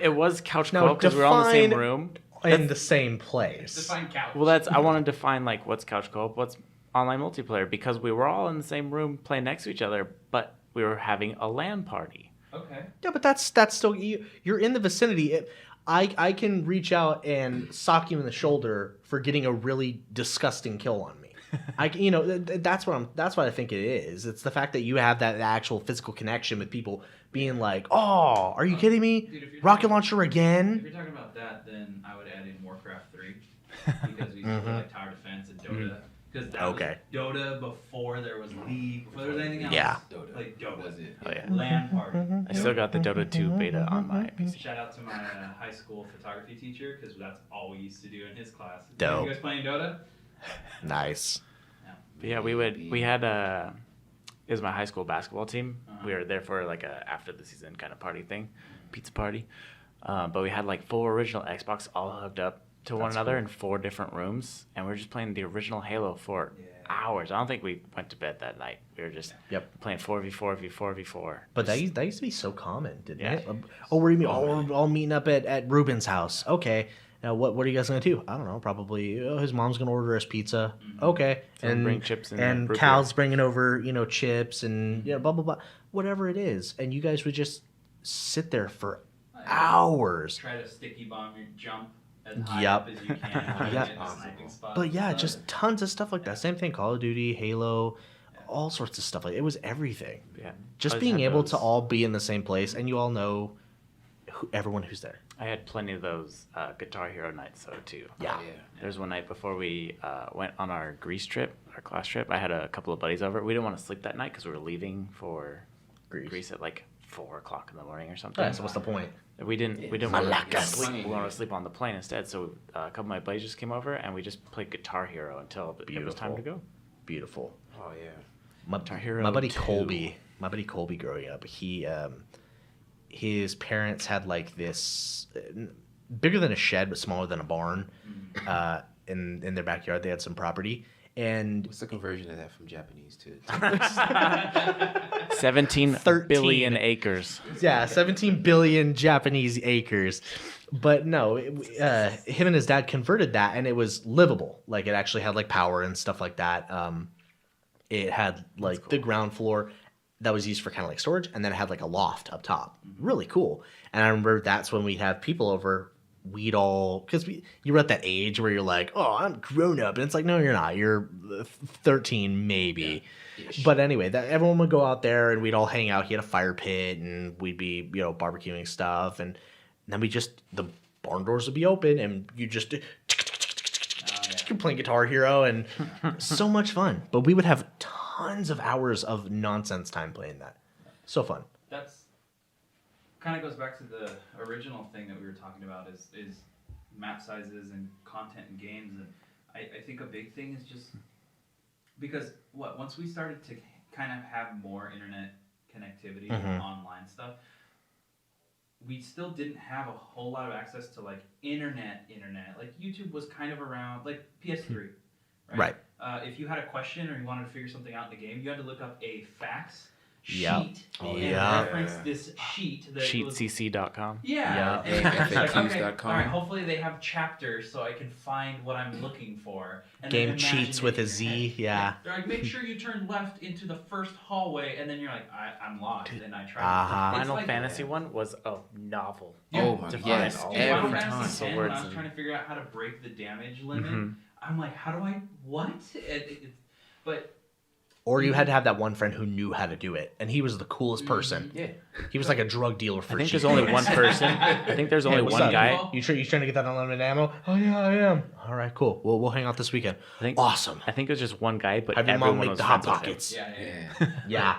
it was couch co-op because we were all in the same room in the same place. Define couch. Well, I wanted to define what's couch co-op, what's online multiplayer, because we were all in the same room playing next to each other, but we were having a LAN party. Okay. Yeah, but that's still you're in the vicinity. I can reach out and sock you in the shoulder for getting a really disgusting kill on me. That's what I think it is. It's the fact that you have that actual physical connection with people being like, "Oh, are you kidding me? Dude, rocket launcher again?" If you're talking about that, then I would add in Warcraft 3 because we used to play Tower Defense and Dota. Because that was Dota before there was League, before there was anything else. Yeah. Dota was it. Oh, yeah. LAN party. I still got the Dota 2 beta on my PC. Shout out to my high school photography teacher because that's all we used to do in his class. Dope. You guys playing Dota? Nice. But yeah, we had it was my high school basketball team. We were there for a after the season kind of party thing, pizza party. But we had 4 original Xbox all hooked up to one another in 4 different rooms, and we were just playing the original Halo for hours. I don't think we went to bed that night. We were just playing 4v4. But that used to be so common, didn't it? Oh, where do you mean? Oh, we're all meeting up at Ruben's house. Okay. Now, what are you guys going to do? I don't know. Probably his mom's going to order us pizza. Okay. So and bring chips and Cal's bringing over, chips and blah, blah, blah. Whatever it is. And you guys would just sit there for hours. Try to sticky bomb your jump as high up as you can. But just tons of stuff like that. Same thing, Call of Duty, Halo, all sorts of stuff. It was everything. Yeah. Just being able to all be in the same place and you all know everyone who's there. I had plenty of those Guitar Hero nights, though, too. Yeah. There's one night before we went on our Greece trip, our class trip. I had a couple of buddies over. We didn't want to sleep that night because we were leaving for Greece at 4 o'clock in the morning or something. Yeah, so what's the point? We didn't want to sleep. We wanted to sleep on the plane instead. So a couple of my buddies just came over and we just played Guitar Hero until it was time to go. Beautiful. Oh yeah. Guitar Hero. My buddy Colby growing up, his parents had this bigger than a shed but smaller than a barn in their backyard. They had some property, And what's the conversion of that from Japanese to? 17 billion acres. Yeah, 17 billion Japanese acres. But no, him and his dad converted that, and it was livable. Like, it actually had like power and stuff like that. It had like the ground floor that was used for kind of like storage, and then it had like a loft up top. Really cool. And I remember that's when we'd have people over. We'd all, because you were at that age where you're like, oh, I'm grown up, and it's like, no, you're not. You're 13 maybe. Yeah. But anyway, everyone would go out there, and we'd all hang out. He had a fire pit, and we'd be barbecuing stuff, and then the barn doors would be open, and you just you're playing Guitar Hero, and so much fun. But we would have tons of hours of nonsense time playing that. So fun. That's kind of goes back to the original thing that we were talking about is map sizes and content in games. And I think a big thing is just because once we started to kind of have more internet connectivity and online stuff, we still didn't have a whole lot of access to like internet. Like YouTube was kind of around, like PS3, right? If you had a question or you wanted to figure something out in the game, you had to look up a fax sheet and reference this sheet. Sheetcc.com. Yeah. FAQs.com. All right, hopefully they have chapters so I can find what I'm looking for. And Game Cheats with a Z, yeah. They're like, make sure you turn left into the first hallway, and then you're like, I'm lost, and I try. The Final Fantasy one was a novel. Yeah. Oh my yes, Final every Fantasy time. X, when I was trying to figure out how to break the damage limit, I'm like, how do I, what? But... Or you had to have that one friend who knew how to do it, and he was the coolest person. Yeah. He was like a drug dealer for I think there's only one person. I think there's only one guy. You trying to get that unlimited ammo? Oh, yeah, I am. All right, cool. We'll hang out this weekend. Awesome. I think it was just one guy, but have your mom everyone make was the Hot friends with Pockets. him. Yeah.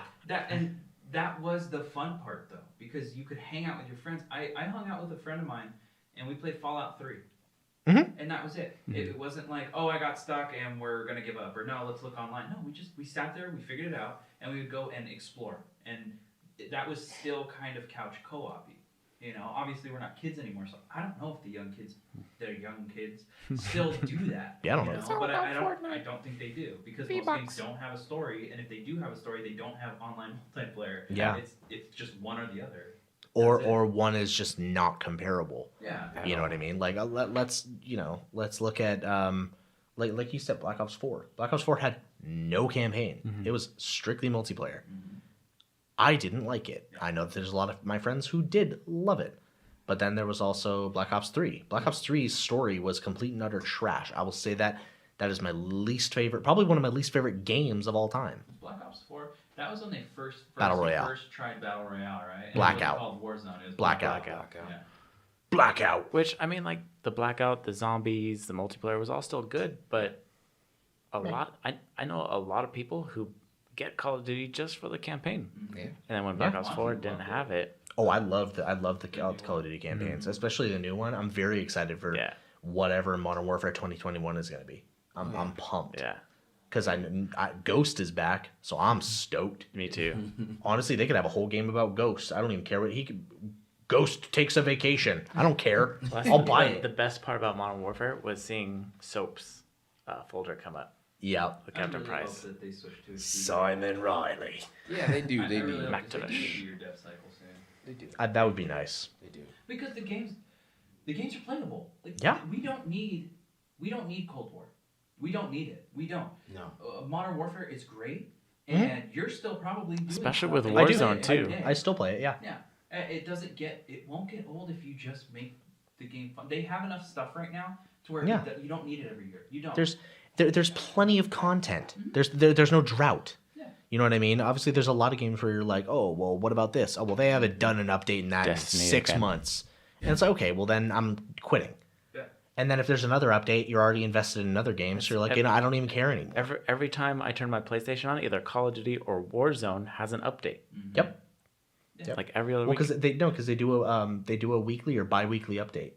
That was the fun part, though, because you could hang out with your friends. I hung out with a friend of mine, and we played Fallout 3. And that was it. It wasn't like, oh, I got stuck and we're going to give up. Or no, let's look online. No, we sat there, we figured it out, and we would go and explore. And that was still kind of couch co-op-y. You know, obviously we're not kids anymore, so I don't know if the young kids still do that. Yeah, I don't know. But I don't think they do, because most games don't have a story, and if they do have a story, they don't have online multiplayer. Yeah. It's just one or the other. Or one is just not comparable. Yeah. You know what I mean? Like let's look at like you said, Black Ops 4. Black Ops 4 had no campaign. It was strictly multiplayer. I didn't like it. I know that there's a lot of my friends who did love it. But then there was also Black Ops 3. Black Ops 3's story was complete and utter trash. I will say that is my least favorite, probably one of my least favorite games of all time. Black Ops 4. That was when they first tried Battle Royale, right? And Blackout. It wasn't called Warzone. It was Blackout. Yeah. Blackout. Which, I mean, like, the Blackout, the zombies, the multiplayer was all still good, but I know a lot of people who get Call of Duty just for the campaign. Yeah. And then when Black Ops 4 didn't have it. Oh, I love the Call of Duty campaigns, especially the new one. I'm very excited for whatever Modern Warfare 2021 is going to be. I'm pumped. Yeah. Because Ghost is back, so I'm stoked. Me too. Honestly, they could have a whole game about Ghost. I don't even care what Ghost takes a vacation. I don't care. I'll buy it. The best part about Modern Warfare was seeing Soap's folder come up. Yeah. With Captain Price. That they switched to Simon Riley. Yeah, they do. They need McTavish. your dev cycle soon. They do. That would be nice. They do. Because the games are playable. Like, yeah. We don't need Cold War. We don't need it. We don't. No. Modern Warfare is great, and you're still probably doing especially stuff. with Warzone too. I still play it. Yeah. Yeah. It won't get old if you just make the game fun. They have enough stuff right now to where you don't need it every year. You don't. There's plenty of content. There's no drought. Yeah. You know what I mean? Obviously, there's a lot of games where you're like, oh, well, what about this? Oh, well, they haven't done an update in that Destiny in 6 months. And it's like, okay, well, then I'm quitting. And then if there's another update, you're already invested in another game, so you're like, I don't even care anymore. Every time I turn my PlayStation on, either Call of Duty or Warzone has an update. Yep. Yeah. Like every other week. Because they do a weekly or bi-weekly update,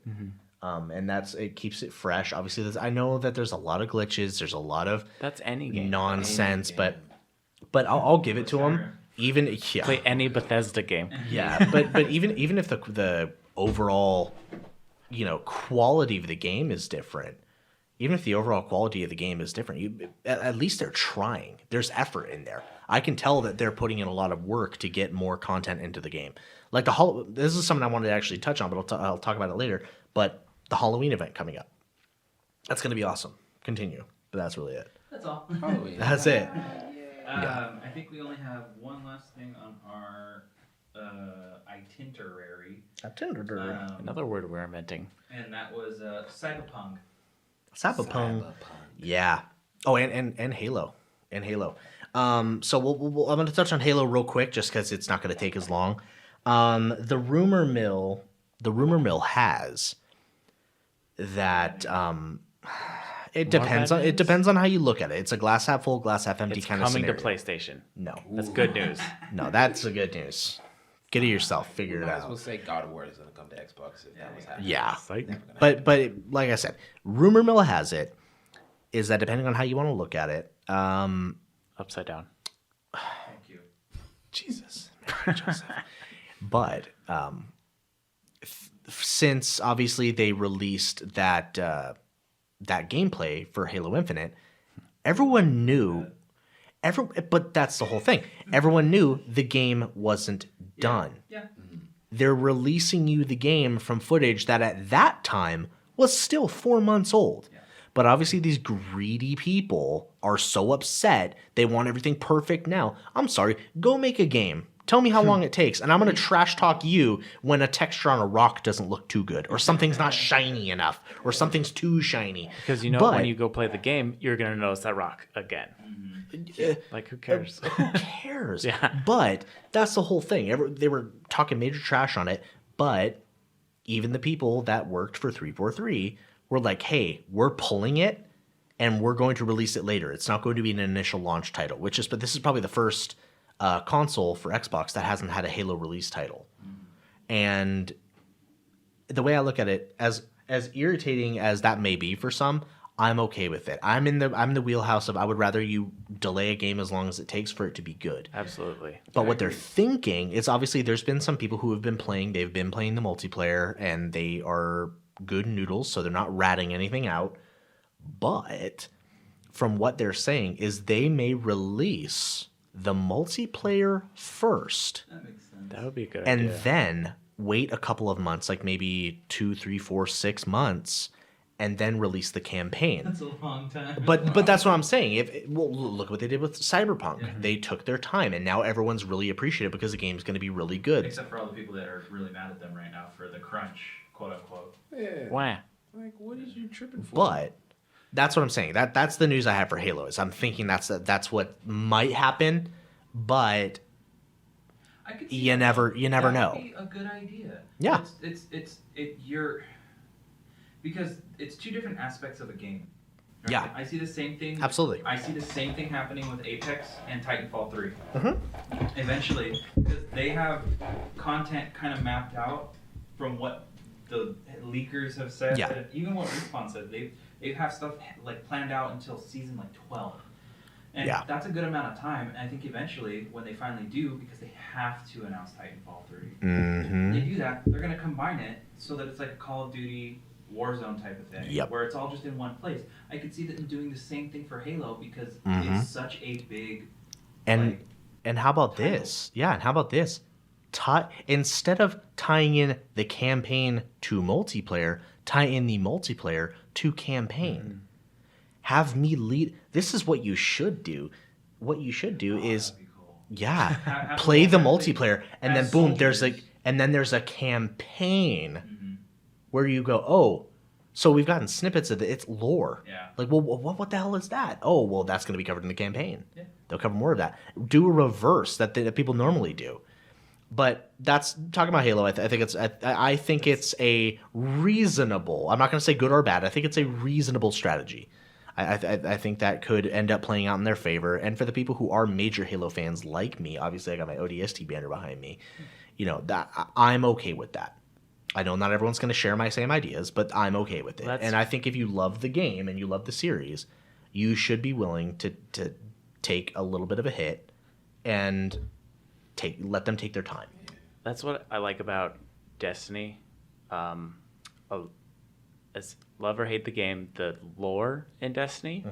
and it keeps it fresh. Obviously, I know that there's a lot of glitches. There's a lot of that's any game nonsense, but I'll give it to them. Even play any Bethesda game. Yeah, but even if the overall quality of the game is different, even if the overall quality of the game is different, at least they're trying. There's effort in there. I can tell that they're putting in a lot of work to get more content into the game. Like this is something I wanted to actually touch on, but I'll talk about it later. But the Halloween event coming up, that's going to be awesome. Continue, but that's really it. That's all. That's it. I think we only have one last thing on our itinerary. Another word we're inventing. And that was Cyberpunk. Cyberpunk. Yeah. Oh, and Halo. And Halo. So I'm going to touch on Halo real quick just because it's not going to take as long. The rumor mill has that it depends on how you look at it. It's a glass half full, glass half empty kind of scenario. It's coming to PlayStation. No. That's good news. No, that's a good news. Get it yourself. Figure it out. I will say God of War is going to come to Xbox if that was happening. Yeah. But like I said, rumor mill has it is that depending on how you want to look at it, upside down. Thank you. Jesus. Joseph. But since obviously they released that gameplay for Halo Infinite, everyone knew. But that's the whole thing. Everyone knew the game wasn't done. Yeah. They're releasing you the game from footage that at that time was still 4 months old. Yeah. But obviously these greedy people are so upset. They want everything perfect now. I'm sorry. Go make a game. Tell me how long it takes, and I'm going to trash talk you when a texture on a rock doesn't look too good, or something's not shiny enough, or something's too shiny. Because when you go play the game, you're going to notice that rock again. Like, who cares? Who cares? Yeah. But that's the whole thing. They were talking major trash on it, but even the people that worked for 343 were like, hey, we're pulling it, and we're going to release it later. It's not going to be an initial launch title, but this is probably the first console for Xbox that hasn't had a Halo release title. And the way I look at it, as irritating as that may be for some, I'm okay with it. I'm in the wheelhouse of I would rather you delay a game as long as it takes for it to be good. Absolutely. But what they're thinking is obviously there's been some people who have been playing. They've been playing the multiplayer and they are good noodles, so they're not ratting anything out. But from what they're saying is they may release the multiplayer first. That makes sense. That would be a good and idea. then wait a couple of months, like maybe 2, 3, 4, 6 months, and then release the campaign. That's a long time. But that's what I'm saying. Look what they did with Cyberpunk. Yeah. They took their time, and now everyone's really appreciative because the game's going to be really good. Except for all the people that are really mad at them right now for the crunch, quote unquote. Yeah. Why? Like, what is you tripping for? But that's what I'm saying. That's the news I have for Halo. Is I'm thinking that's what might happen, but I could see you never know. Be a good idea. Yeah. Because it's two different aspects of a game. Right? Yeah. I see the same thing. Absolutely. I see the same thing happening with Apex and Titanfall 3. Mm-hmm. Eventually, because they have content kind of mapped out from what the leakers have said. Yeah. And even what Respawn said, they have stuff like planned out until season like 12. And that's a good amount of time. And I think eventually, when they finally do, because they have to announce Titanfall 3, mm-hmm. they do that, they're going to combine it so that it's like a Call of Duty Warzone type of thing, where it's all just in one place. I could see them doing the same thing for Halo because it's such a big. And how about title. This? Yeah, and how about this? Instead of tying in the campaign to multiplayer, tie in the multiplayer to campaign. Mm-hmm. Have me lead. This is what you should do. What you should do is, cool. Play the multiplayer, and then boom, there's a campaign where you go, oh, so we've gotten snippets of it. It's lore. Yeah. Like, well, what the hell is that? Oh, well, that's going to be covered in the campaign. Yeah. They'll cover more of that. Do a reverse that people normally do. But that's talking about Halo. I think it's a reasonable. I'm not going to say good or bad. I think it's a reasonable strategy. I think that could end up playing out in their favor. And for the people who are major Halo fans like me, obviously I got my ODST banner behind me. That I'm okay with that. I know not everyone's going to share my same ideas, but I'm okay with it. And I think if you love the game and you love the series, you should be willing to take a little bit of a hit and let them take their time. That's what I like about Destiny. As love or hate the game, the lore in Destiny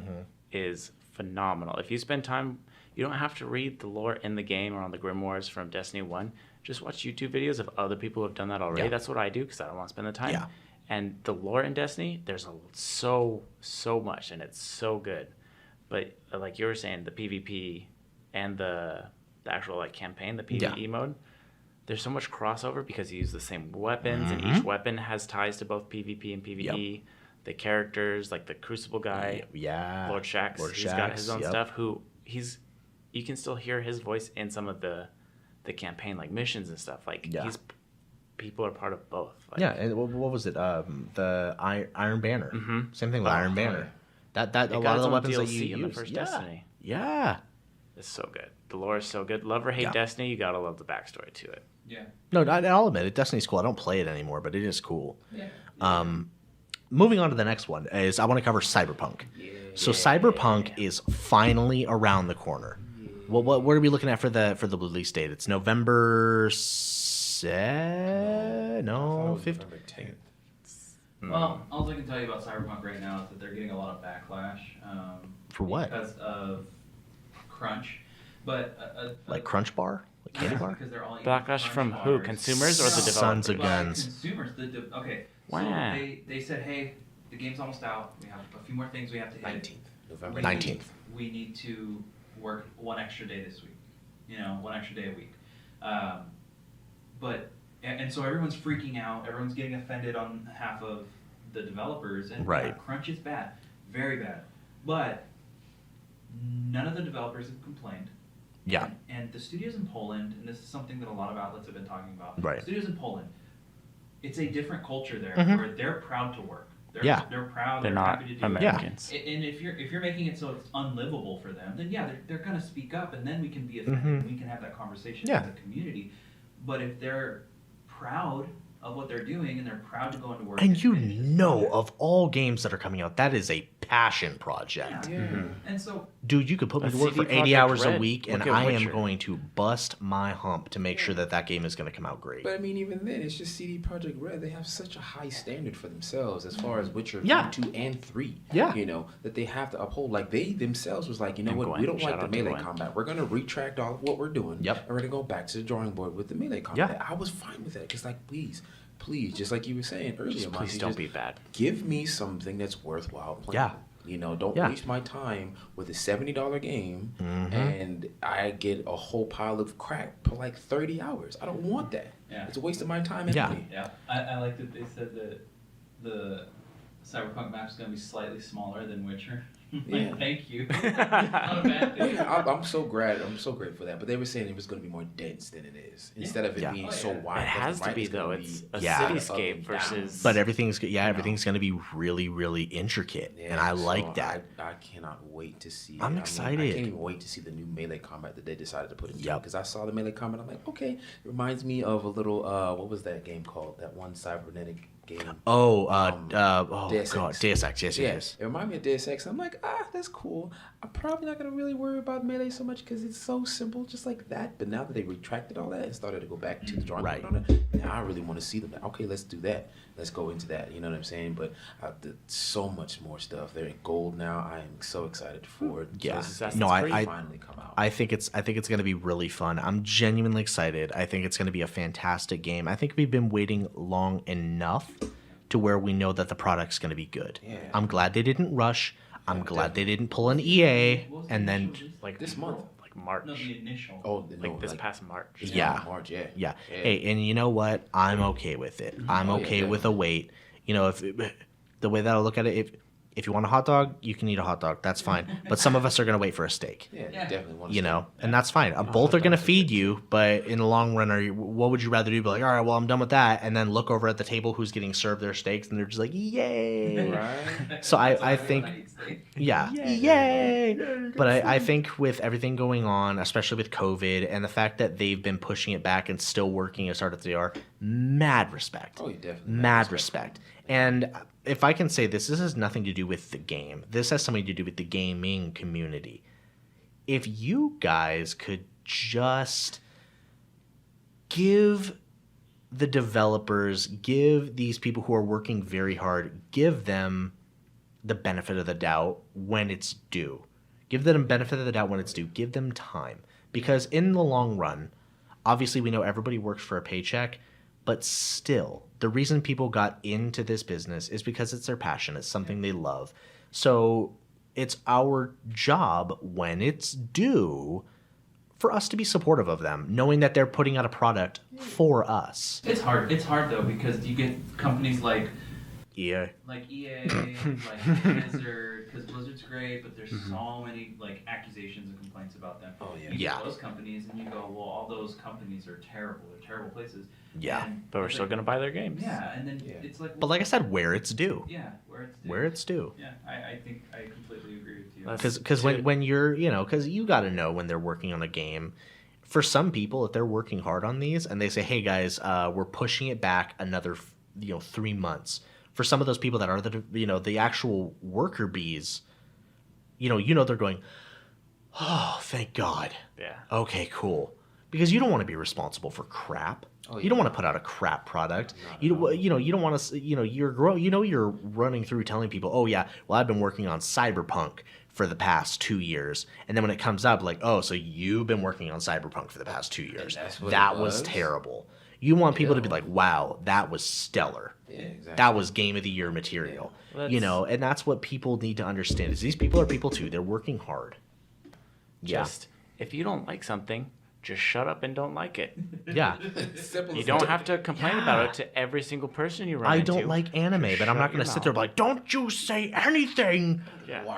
is phenomenal. If you spend time, you don't have to read the lore in the game or on the grimoires from Destiny 1. Just watch YouTube videos of other people who have done that already. Yeah. That's what I do because I don't want to spend the time. Yeah. And the lore in Destiny, there's so much, and it's so good. But like you were saying, the PvP and the actual like campaign, the PvE mode, there's so much crossover because you use the same weapons, and each weapon has ties to both PvP and PvE. Yep. The characters, like the Crucible guy, Lord Shaxx, he's got his own stuff. You can still hear his voice in some of the campaign, like missions and stuff. Like people are part of both. Like, and what was it? The Iron Banner. Same thing with Iron Banner. That a lot of the weapons DLC that you use in the first Destiny. Yeah, it's so good. The lore is so good. Love or hate Destiny, you gotta love the backstory to it. Yeah. No, I'll admit it. Destiny's cool. I don't play it anymore, but it is cool. Yeah. Moving on to the next one is I want to cover Cyberpunk. So Cyberpunk is finally around the corner. What are we looking at for the release date? It's November 15th. Well, all I can tell you about Cyberpunk right now is that they're getting a lot of backlash. For what? Because of crunch. But like Crunch Bar? Like candy bar? Because they're all backlash from who? Consumers or the developers? Sons of guns. Consumers. Okay. Wow. So they said, hey, the game's almost out. We have a few more things we have to hit. November 19th. We need to work one extra day this week. One extra day a week. And so everyone's freaking out. Everyone's getting offended on half of the developers. And crunch is bad. Very bad. But none of the developers have complained. Yeah. And the studios in Poland, and this is something that a lot of outlets have been talking about. Right. Studios in Poland, it's a different culture there where they're proud to work. They're proud. They're not happy to do Americans. It. And if you're making it so it's unlivable for them, then they're gonna speak up, and then we can be offended. We can have that conversation as a community. But if they're proud of what they're doing and they're proud to go into work, and of all games that are coming out, that is a passion project. And so, dude, you could put me to work for 80 hours a week, and I am going to bust my hump to make sure that game is going to come out great. But I mean, even then, it's just CD Projekt Red. They have such a high standard for themselves as far as Witcher 2 and 3. Yeah. That they have to uphold. Like they themselves was like, you know what, we don't like the melee combat. We're going to retract all of what we're doing. Yep. And we're going to go back to the drawing board with the melee combat. I was fine with that because, like, please, just like you were saying earlier, please don't be bad. Give me something that's worthwhile playing. Don't waste my time with a $70 game and I get a whole pile of crap for like 30 hours. I don't want that. It's a waste of my time and money. I like that they said that the Cyberpunk map is going to be slightly smaller than Witcher. Thank you. Not a bad thing. I'm so grateful for that. But they were saying it was going to be more dense than it is. Instead of it being so wide. It has to be, though. It's a cityscape versus... But everything's going to be really, really intricate. And I like that. I cannot wait to see it. I'm excited. I can't even wait to see the new melee combat that they decided to put in. Because I saw the melee combat. I'm like, okay. It reminds me of a little... what was that game called? That one cybernetic game. Deus Ex. Yes. It reminded me of Deus Ex. I'm like, that's cool. I'm probably not going to really worry about melee so much because it's so simple, just like that. But now that they retracted all that and started to go back to the drawing board on it, now I really want to see them. Okay, let's do that. Let's go into that. You know what I'm saying? But so much more stuff. They're in gold now. I am so excited for it. Yeah. I finally come out. I think it's going to be really fun. I'm genuinely excited. I think it's going to be a fantastic game. I think we've been waiting long enough to where we know that the product's going to be good. Yeah. I'm glad they didn't rush. I'm glad they didn't pull an EA and then like this month, like March. No, the initial. This past March. March. Yeah. Hey, and you know what? I'm okay with it. I'm okay with a wait. If the way that I look at it, if you want a hot dog, you can eat a hot dog. That's fine. But some of us are going to wait for a steak. Yeah, definitely want a steak. And that's fine. Both are going to feed you, but in the long run, what would you rather do? Be like, all right, well, I'm done with that, and then look over at the table who's getting served their steaks, and they're just like, yay. Right. So I think, yay. But I think with everything going on, especially with COVID, and the fact that they've been pushing it back and still working as hard as they are, mad respect. Oh, definitely. Mad respect. And if I can say this has nothing to do with the game. This has something to do with the gaming community. If you guys could just give the developers, give these people who are working very hard, give them the benefit of the doubt when it's due. Give them benefit of the doubt when it's due. Give them time. Because in the long run, obviously we know everybody works for a paycheck, but still, the reason people got into this business is because it's their passion. It's something they love. So it's our job when it's due for us to be supportive of them, knowing that they're putting out a product for us. It's hard. It's hard though, because you get companies like EA, like Blizzard, because Blizzard's great, but there's so many like accusations and complaints about them. Oh yeah. You get those companies, and you go, well, all those companies are terrible. They're terrible places. Yeah. But we're still gonna buy their games. Yeah, and then it's like. But like I said, where it's due. Yeah, where it's due. Where it's due. Yeah, I think I completely agree with you. Because when you're, because you got to know when they're working on a game. For some people, if they're working hard on these and they say, hey guys, we're pushing it back another 3 months. For some of those people that are the actual worker bees, they're going, oh, thank God. Yeah. Okay, cool. Because you don't want to be responsible for crap. Oh, yeah. You don't want to put out a crap product. You don't want to. You're running through telling people, oh yeah, well I've been working on Cyberpunk for the past 2 years, and then when it comes up, like, oh, so you've been working on Cyberpunk for the past 2 years. That was terrible. You want people to be like, wow, that was stellar. Yeah, exactly. That was game of the year material. Yeah. And that's what people need to understand is these people are people too. They're working hard. If you don't like something, just shut up and don't like it. Yeah. You don't have to complain about it to every single person you run into. I don't like anime, but I'm not going to sit there and be like, don't you say anything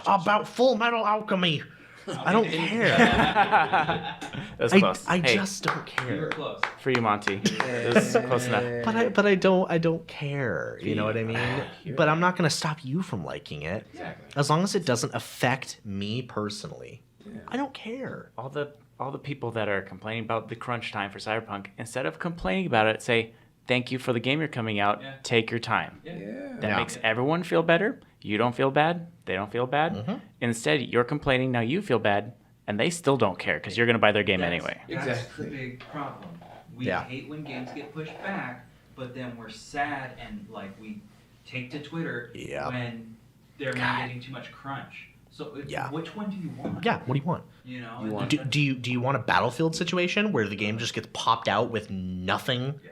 about Full Metal Alchemy. I don't care. That's close. I just don't care. You were close. For you, Monty. This is close enough. But I don't care. You know what I mean? But I'm not going to stop you from liking it. Exactly. As long as it doesn't affect me personally. I don't care. All the people that are complaining about the crunch time for Cyberpunk, instead of complaining about it, say, thank you for the game you're coming out. Yeah. Take your time. Yeah. That makes everyone feel better. You don't feel bad. They don't feel bad. Mm-hmm. Instead, you're complaining. Now you feel bad. And they still don't care because you're going to buy their game anyway. That's the big problem. We hate when games get pushed back, but then we're sad and like we take to Twitter when they're not getting too much crunch. So which one do you want? Yeah, what do you want? Do you want a Battlefield situation where the game just gets popped out with nothing? Yeah.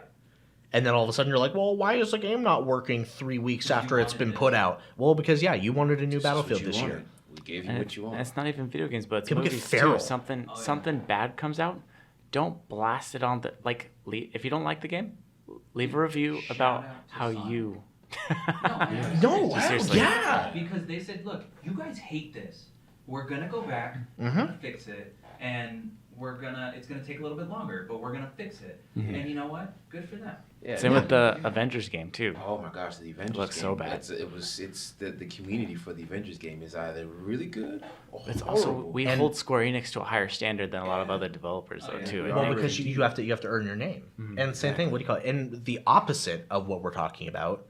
And then all of a sudden you're like, well, why is the game not working 3 weeks after it's been put out? Well, because you wanted a new Battlefield this year. We gave you what you want. It's not even video games, but it's people movies get feral. Too. Something bad comes out, don't blast it on the if you don't like the game, leave a review about how you. Seriously. Yeah. Because they said, look, you guys hate this. We're gonna go back, we're gonna fix it, and it's gonna take a little bit longer, but we're gonna fix it. Mm-hmm. And you know what? Good for them. Yeah, Same with the Avengers game too. Oh my gosh, the Avengers looks game so bad. It's the community for the Avengers game is either really good or it's horrible. Also we hold Square Enix to a higher standard than a lot of other developers too. Well, because you have to earn your name. Mm-hmm. And same thing. What do you call it? And the opposite of what we're talking about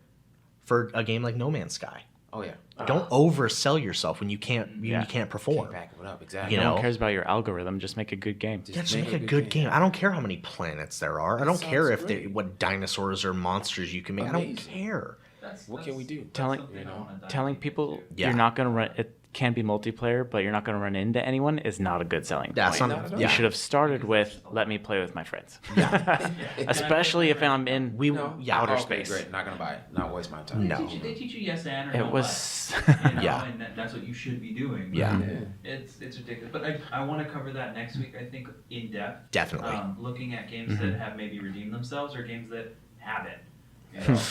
for a game like No Man's Sky. Oh yeah. Don't oversell yourself when you can't perform. Can't back it up, exactly. No one cares about your algorithm. Just make a good game. Just make a good game. I don't care how many planets there are. I don't care what dinosaurs or monsters you can make. Amazing. I don't care. What can we do? Telling people you're not going to run it. Can be multiplayer, but you're not going to run into anyone is not a good selling point. You should have started with let me play with my friends. Yeah. Especially if I'm in outer space. Great. Not going to buy it. Not waste my time. No. They teach you yes and or it no was and that's what you should be doing. Yeah. It's ridiculous. But I want to cover that next week, I think, in depth. Definitely. Looking at games that have maybe redeemed themselves or games that haven't.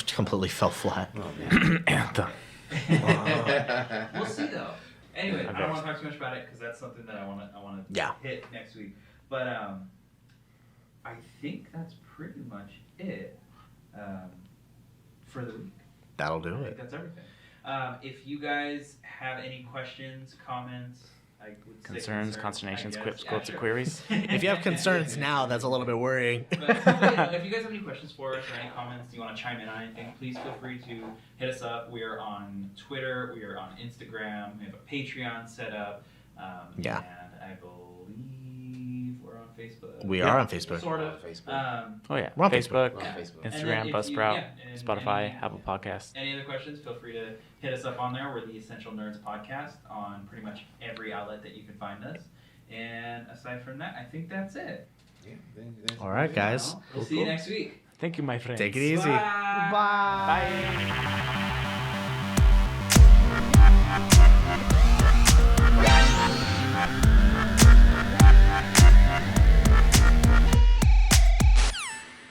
Completely fell flat. Oh, man. Anthem. We'll see though. Anyway, I don't want to talk too much about it because that's something that I want to hit next week. But I think that's pretty much it for the week. That'll do I it. think that's everything. If you guys have any questions, comments, I would say concerns, consternations, quips, quotes, or queries. If you have concerns now, that's a little bit worrying. But, if you guys have any questions for us or any comments, you want to chime in on anything, please feel free to hit us up. We are on Twitter. We are on Instagram. We have a Patreon set up. And I believe we're on Facebook. We are on Facebook. Sort of. Oh yeah. We're on Facebook, We're on Facebook. Instagram, Buzzsprout, Spotify, Apple Podcasts. Any other questions? Feel free to hit us up on there. We're the Essential Nerds Podcast on pretty much every outlet that you can find us. And aside from that, I think that's it. Yeah, All right, guys. We'll see you next week. Thank you, my friends. Take it easy. Bye. Bye.